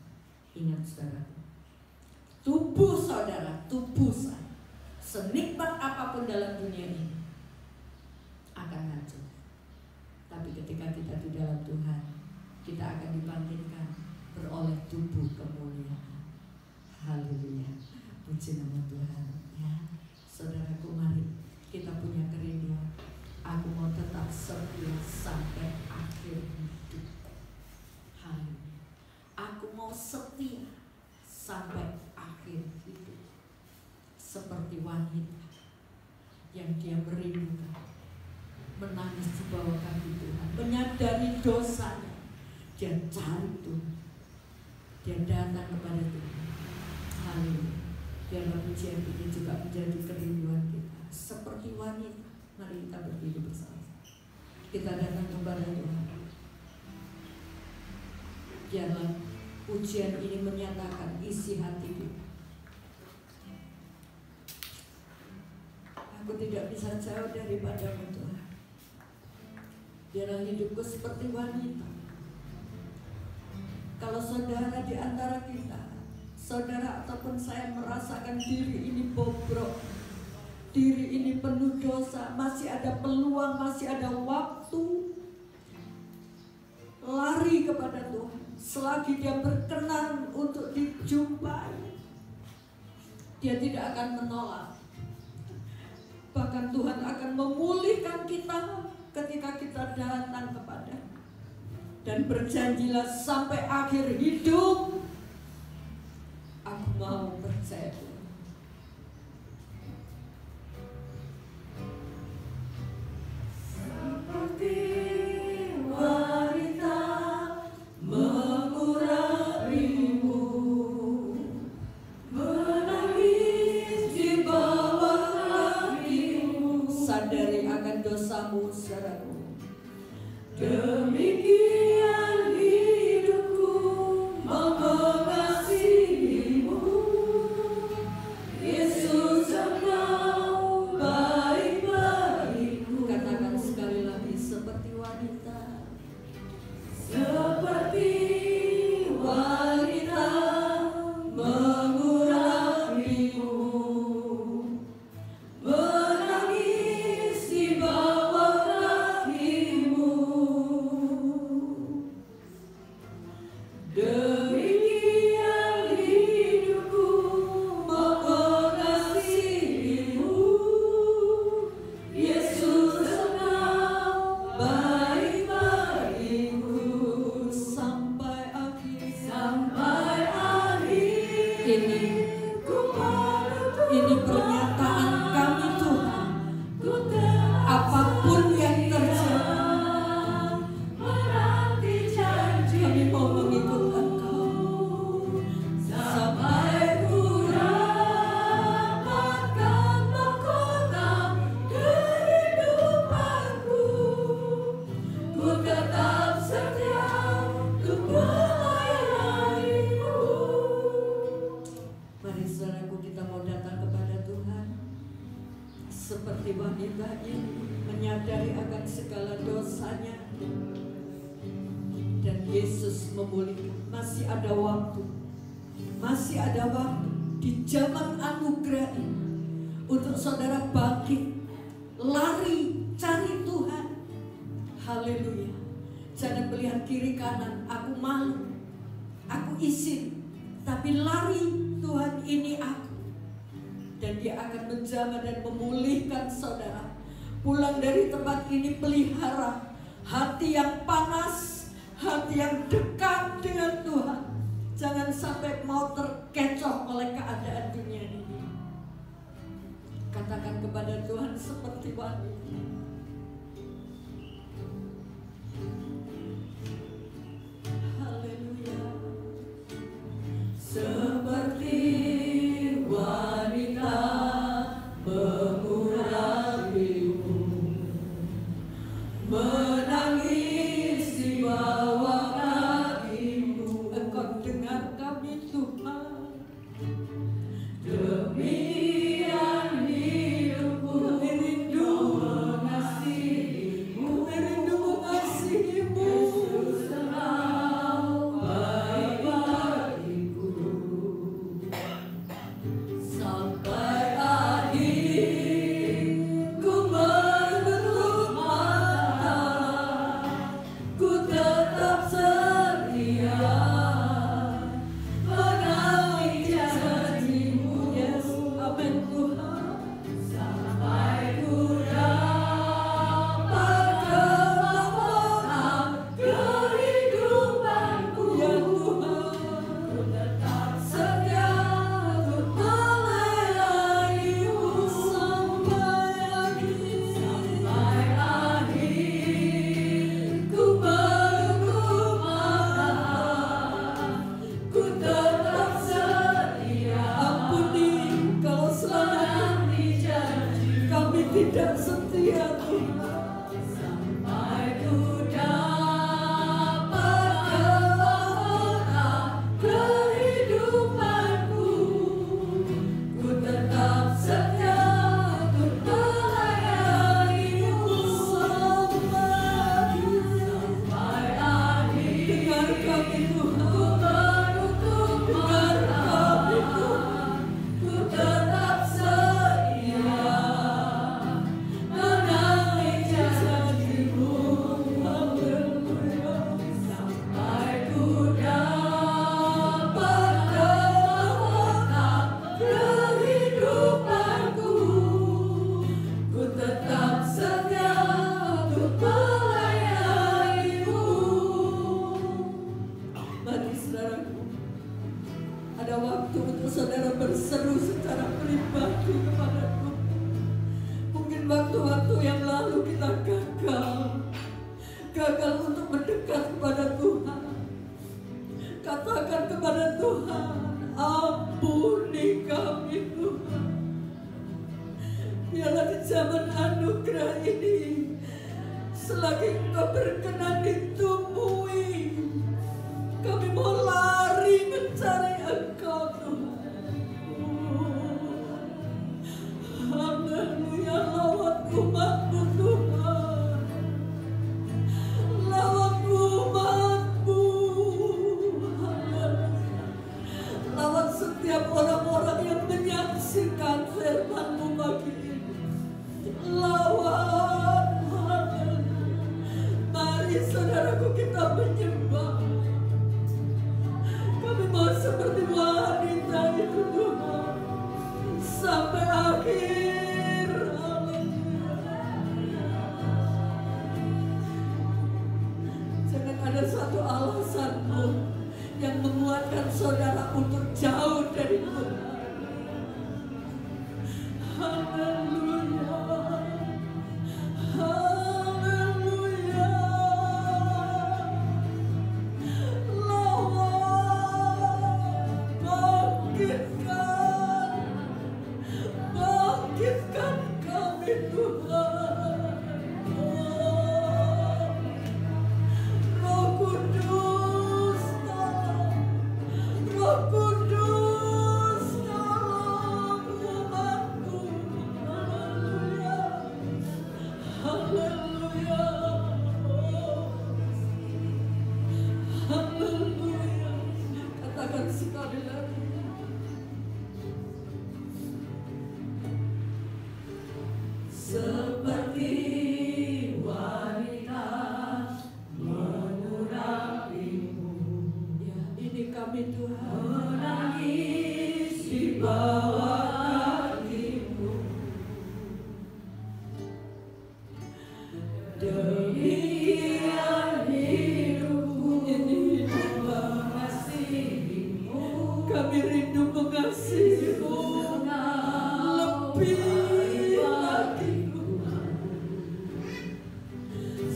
Ingat saudara, tubuh saudara, tubuh saya, senikmat apapun dalam dunia ini akan hancur. Tapi ketika kita di dalam Tuhan, kita akan dibangkitkan, beroleh tubuh kemuliaan. Haleluya, puji nama Tuhan, ya. Saudaraku, mari kita punya kerinduan. Aku mau tetap setia sampai akhir hidup. Haleluya. Aku mau setia sampai akhir hidup. Seperti wanita yang dia merindukan, menangis di bawah kaki Tuhan, menyadari dosanya, dia cari Tuhan, dia datang kepada Tuhan. Haleluya. Biarlah pujian ini juga menjadi kerinduan kita. Seperti wanita, mari kita berdiri bersama. Kita datang kepada Tuhan. Biarlah pujian ini menyatakan isi hati kita. Aku tidak bisa jauh daripada-Mu Tuhan. Biarlah hidupku seperti wanita. Kalau saudara di antara kita, saudara ataupun saya merasakan diri ini bobrok, diri ini penuh dosa, masih ada peluang, masih ada waktu, lari kepada Tuhan. Selagi dia berkenan untuk dijumpai, dia tidak akan menolak. Bahkan Tuhan akan memulihkan kita ketika kita datang kepada. Dan berjanjilah sampai akhir hidup, aku mau percaya Tuhan. Seperti wanita mengurapimu, menangis di bawah kakimu, Sadari akan dosamu, saudaraku. demikian hidupku mengasihimu. Yesus, Engkau baik bagiku. Katakan sekali lagi, seperti wanita. Seperti wanita mengurapimu, menangis di bawah kakimu. Demikian hidupku mengasihimu. Yesus, Engkau baik bagiku. Sampai akhir. Ini pernyataan kami Tuhan. Apapun yang terjadi, kami mau mengikut Engkau. Sampai ku dapatkan mahkota kehidupanku, ku tetap setia untuk melayanimu. Mari saudaraku, kita mau datang kepada Tuhan seperti wanita ini, menyadari akan segala dosanya, dan Yesus memulihkan. Masih ada waktu, masih ada waktu di zaman anugerah ini untuk saudara bangkit, lari, cari Tuhan. Haleluya. Jangan melihat kiri kanan, aku malu, aku izin, tapi lari, Tuhan ini aku. Dan dia akan menjamah dan memulihkan saudara. Pulang dari tempat ini, pelihara hati yang panas, hati yang dekat dengan Tuhan. Jangan sampai mau terkecoh oleh keadaan dunia ini. Katakan kepada Tuhan seperti wanita. Haleluya. Seperti wanita mengurapimu, menangis di bawah kakimu. Engkau dengar kami Tuhan. Demikian hidupku rindu mengasihimu. saudaraku, ada waktu untuk saudara berseru secara pribadi kepada Tuhan. Mungkin waktu-waktu yang lalu kita gagal untuk mendekat kepada Tuhan. Katakan kepada Tuhan, ampuni kami Tuhan. Biarlah di zaman anugerah ini, selagi Engkau berkenan ditumui, kami mau lari mencari Engkau Tuhan. Haleluya, lawat umat-Mu Tuhan, lawat umat-Mu. Lawat setiap orang-orang yang menyaksikan firman-Mu pagi ini. Lawat, mari saudaraku kita menyembah. Kami mau seperti wanita itu Tuhan sampai akhir. Jangan ada satu alasan pun yang menguatkan saudara untuk jauh dari Tuhan. Haleluya, haleluya. Bangkitkan kami Tuhan. Roh Kudus tolong, Roh Kudus tolong umat-Mu. Haleluya, haleluya, haleluya. Katakan sekali lagi. Seperti wanita mengurapimu, ya ini kami Tuhan, menangis di bawah kaki-Mu. Demikian hidupku, ini hidup mengasihi-Mu. Kami rindu mengasihi-Mu lebih lagi Tuhan,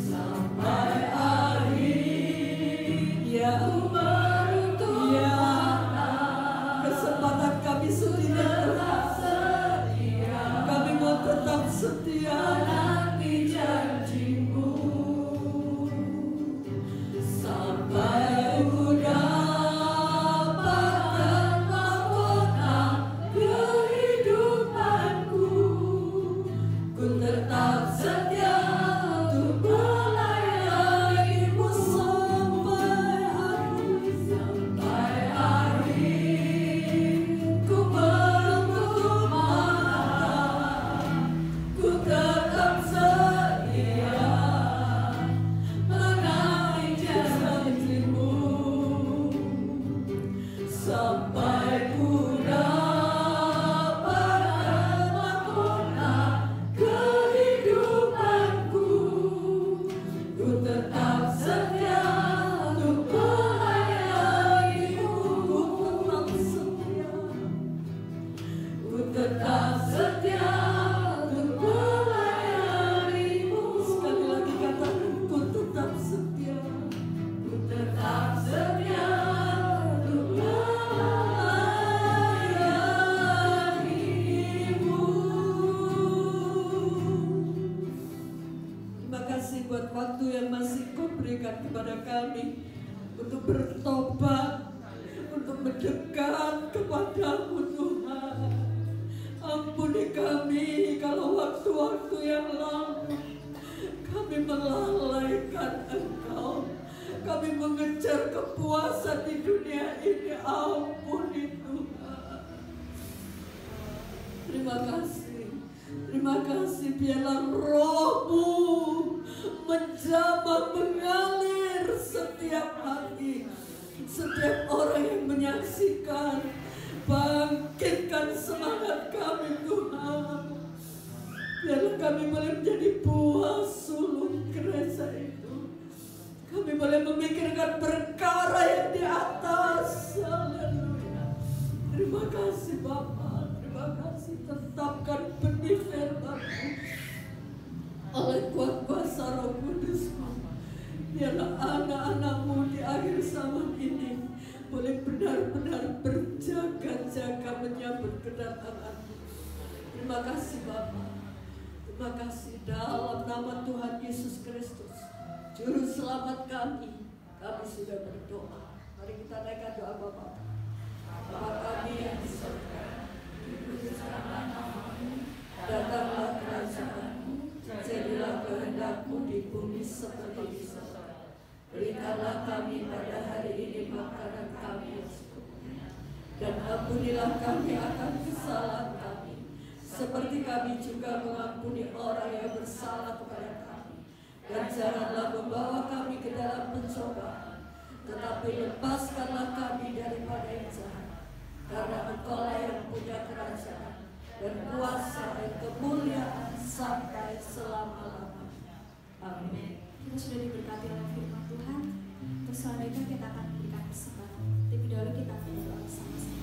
sampai akhir. Ya, ya, kesempatan kami tetap setia. Kami mau tetap setia menanti janji-Mu sampai Ku dapatkan mahkota kehidupanku. Ku tetap setia untuk melayani-Mu sampai akhir. Sampai akhir ku menutup mata, ku tetap setia menanti janji-Mu sampai Ku dapatkan mahkota kehidupanku. Ku tetap setia untuk melayani-Mu. Ku tetap setia untuk melayani-Mu. Sekali lagi katakan, ku tetap setia. Ku tetap setia untuk melayani-Mu. Terima kasih buat waktu yang masih Kau berikan kepada kami untuk bertobat, untuk mendekat kepada-Mu Tuhan. Ampuni kami kalau waktu-waktu yang lalu kami melalaikan Engkau. Kami mengejar kepuasan di dunia ini. Ampuni Tuhan. Terima kasih. Terima kasih. Biarlah Roh-Mu menjamah, mengalir setiap hati, setiap orang yang menyaksikan. Bangkitkan semangat kami Tuhan. Biarlah kami boleh menjadi buah sulung gereja itu. Kami boleh memikirkan perkara yang di atas, ditanamkan benih firman-Mu oleh kuasa Roh Kudus-Mu. Biarlah anak-anak-Mu di akhir zaman ini boleh benar-benar berjaga-jaga menyambut kedatangan-Mu. Terima kasih Bapa. Terima kasih dalam nama Tuhan Yesus Kristus, Juru Selamat kami sudah berdoa. Mari kita naikkan doa Bapa. Bapa kami yang di surga, dikuduskanlah nama-Mu, datanglah kerajaan-Mu, jadilah kehendak-Mu di bumi seperti di surga. Berikanlah kami pada hari ini makanan kami yang secukupnya, dan ampunilah kami akan kesalahan kami, seperti kami juga mengampuni orang yang bersalah kepada kami. Dan janganlah membawa kami ke dalam pencobaan, tetapi lepaskanlah kami daripada yang jahat. Karena Engkau-lah yang punya kerajaan dan kuasa dan kemuliaan sampai selama-lamanya. Amin. Kita sudah diberkati oleh firman Tuhan. Untuk selanjutnya kita akan memberikan persembahan. Tapi dahulu kita berdoa bersama-sama.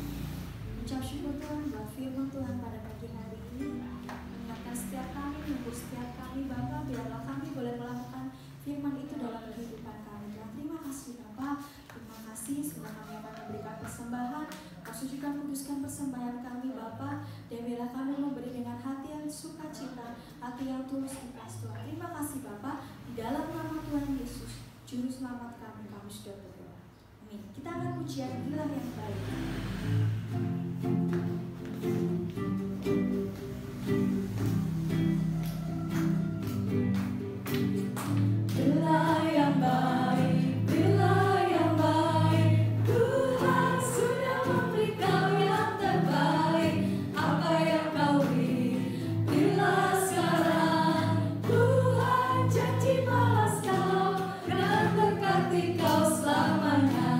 Ucap syukur Tuhan buat firman Tuhan pada pagi hari ini. Mengingatkan setiap kami, mengukur setiap kami, Bapa, biarlah kami boleh melakukan firman itu dalam kehidupan kami. Dan terima kasih Bapa, terima kasih sudah kami akan memberikan persembahan. Kau sucikan kuduskan persembahan kami Bapa, dan biarlah kami memberi dengan hati yang sukacita, hati yang tulus ikhlas Tuhan. Terima kasih Bapa, di dalam nama Tuhan Yesus, Juru Selamat kami sudah berdoa. Amin. Kita akan pujian Dilah yang baik. Bila yang baik, bila yang baik, Tuhan sudah memberi kau yang terbaik. Apa yang kau beri, bila sekarang Tuhan janji balas kau dan berkati kau selamanya.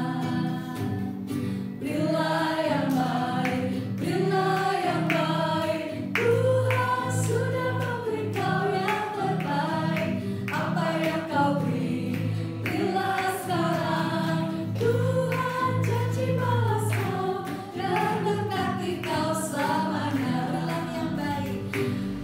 Bila yang baik, bila yang baik, Tuhan sudah memberi kau yang terbaik. Apa yang kau beri, bila sekarang Tuhan janji balas kau dan berkati kau selamanya. Bila yang baik,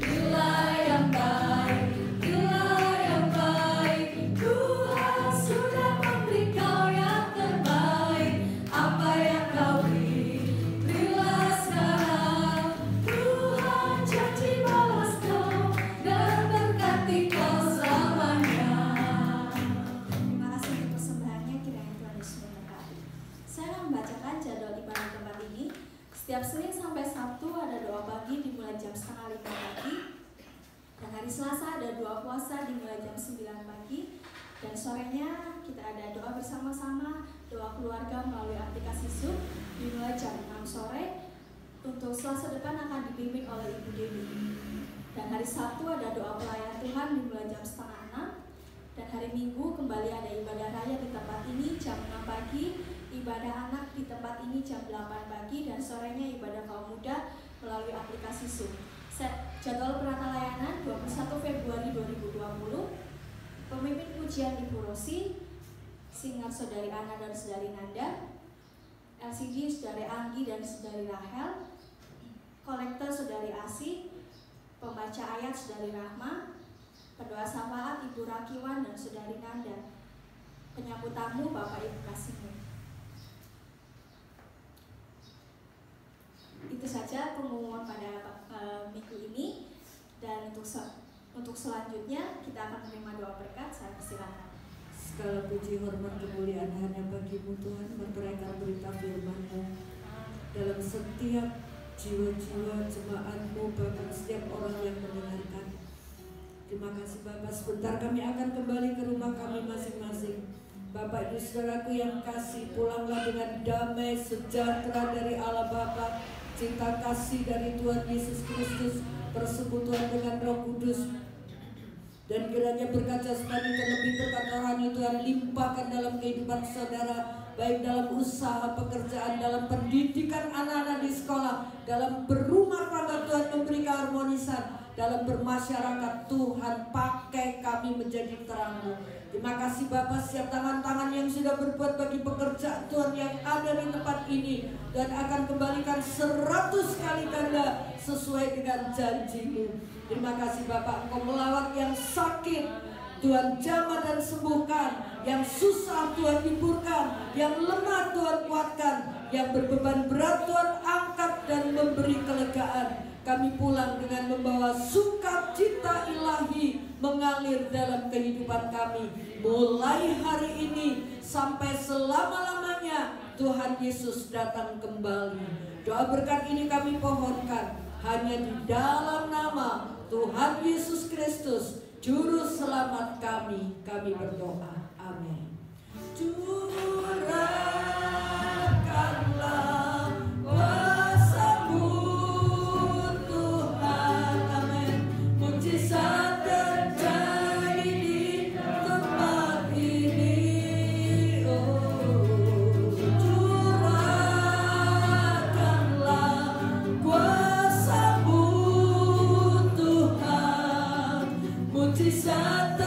bila yang baik, bila yang baik, Tuhan sudah memberi kau yang terbaik. Apa yang kau beri, bila sekarang Tuhan janji balas kau dan berkati kau selamanya. Terima kasih untuk persembahannya, kiranya Tuhan Yesus memberkati. Saya akan membacakan jadwal ibadah tempat ini. Setiap Senin sampai Sabtu ada doa pagi dimulai jam 4:30 pagi. Dan hari Selasa ada doa puasa dimulai jam 9 pagi. Dan sorenya kita ada doa bersama-sama, doa keluarga melalui aplikasi Zoom dimulai jam 6 sore. Untuk Selasa depan akan dipimpin oleh Ibu Dewi. Dan hari Sabtu ada doa pelayanan Tuhan dimulai jam 5:30. Dan hari Minggu kembali ada ibadah raya di tempat ini jam 6 pagi, ibadah anak di tempat ini jam 8 pagi, dan sorenya ibadah kaum muda melalui aplikasi Zoom. Jadwal penata layanan 21 Februari 2020. Pemimpin pujian Ibu Rosi, singer Saudari Ana dan Saudari Nanda, LCD Saudari Anggi dan Saudari Rahel, kolektor Saudari Asi, pembaca ayat Saudari Rahma, pendoa syafaat Ibu Rakiwan dan Saudari Nanda, penyambut tamu Bapak Ibu Kasimu. Itu saja pengumuman pada minggu ini, dan untuk selanjutnya kita akan menerima doa berkat. Saya persilakan. Segala puji hormat kemuliaan hanya bagi-Mu Tuhan, meteraikan berita firman-Mu dalam setiap jiwa-jiwa jemaat-Mu, bahkan setiap orang yang mendengarkan. Terima kasih Bapak, sebentar kami akan kembali ke rumah kami masing-masing. Bapak Ibu Saudaraku yang kasih, pulanglah dengan damai sejahtera dari Allah Bapa, cinta kasih dari Tuhan Yesus Kristus, persekutuan dengan Roh Kudus, dan kiranya berkat jasmani terlebih berkat rohani Tuhan limpahkan dalam kehidupan saudara, baik dalam usaha, pekerjaan, dalam pendidikan anak-anak di sekolah, dalam berumah tangga Tuhan memberi keharmonisan, dalam bermasyarakat Tuhan pakai kami menjadi terang-Mu. Terima kasih Bapak, setiap tangan-tangan yang sudah berbuat bagi pekerjaan Tuhan yang ada di tempat ini dan akan kembalikan 100 kali ganda sesuai dengan janji-Mu. Terima kasih Bapak, Engkau melawat yang sakit, Tuhan jamah dan sembuhkan, yang susah Tuhan hiburkan, yang lemah Tuhan kuatkan, yang berbeban berat Tuhan angkat dan memberi kelegaan. Kami pulang dengan membawa sukacita ilahi mengalir dalam kehidupan kami. Mulai hari ini sampai selama-lamanya Tuhan Yesus datang kembali. Doa berkat ini kami pohonkan hanya di dalam nama Tuhan Yesus Kristus, Juru Selamat kami berdoa. Amin. Curahkanlah kuasa-Mu Tuhan, amin. Mujizat terjadi di tempat ini. Curahkanlah kuasa-Mu Tuhan, mujizat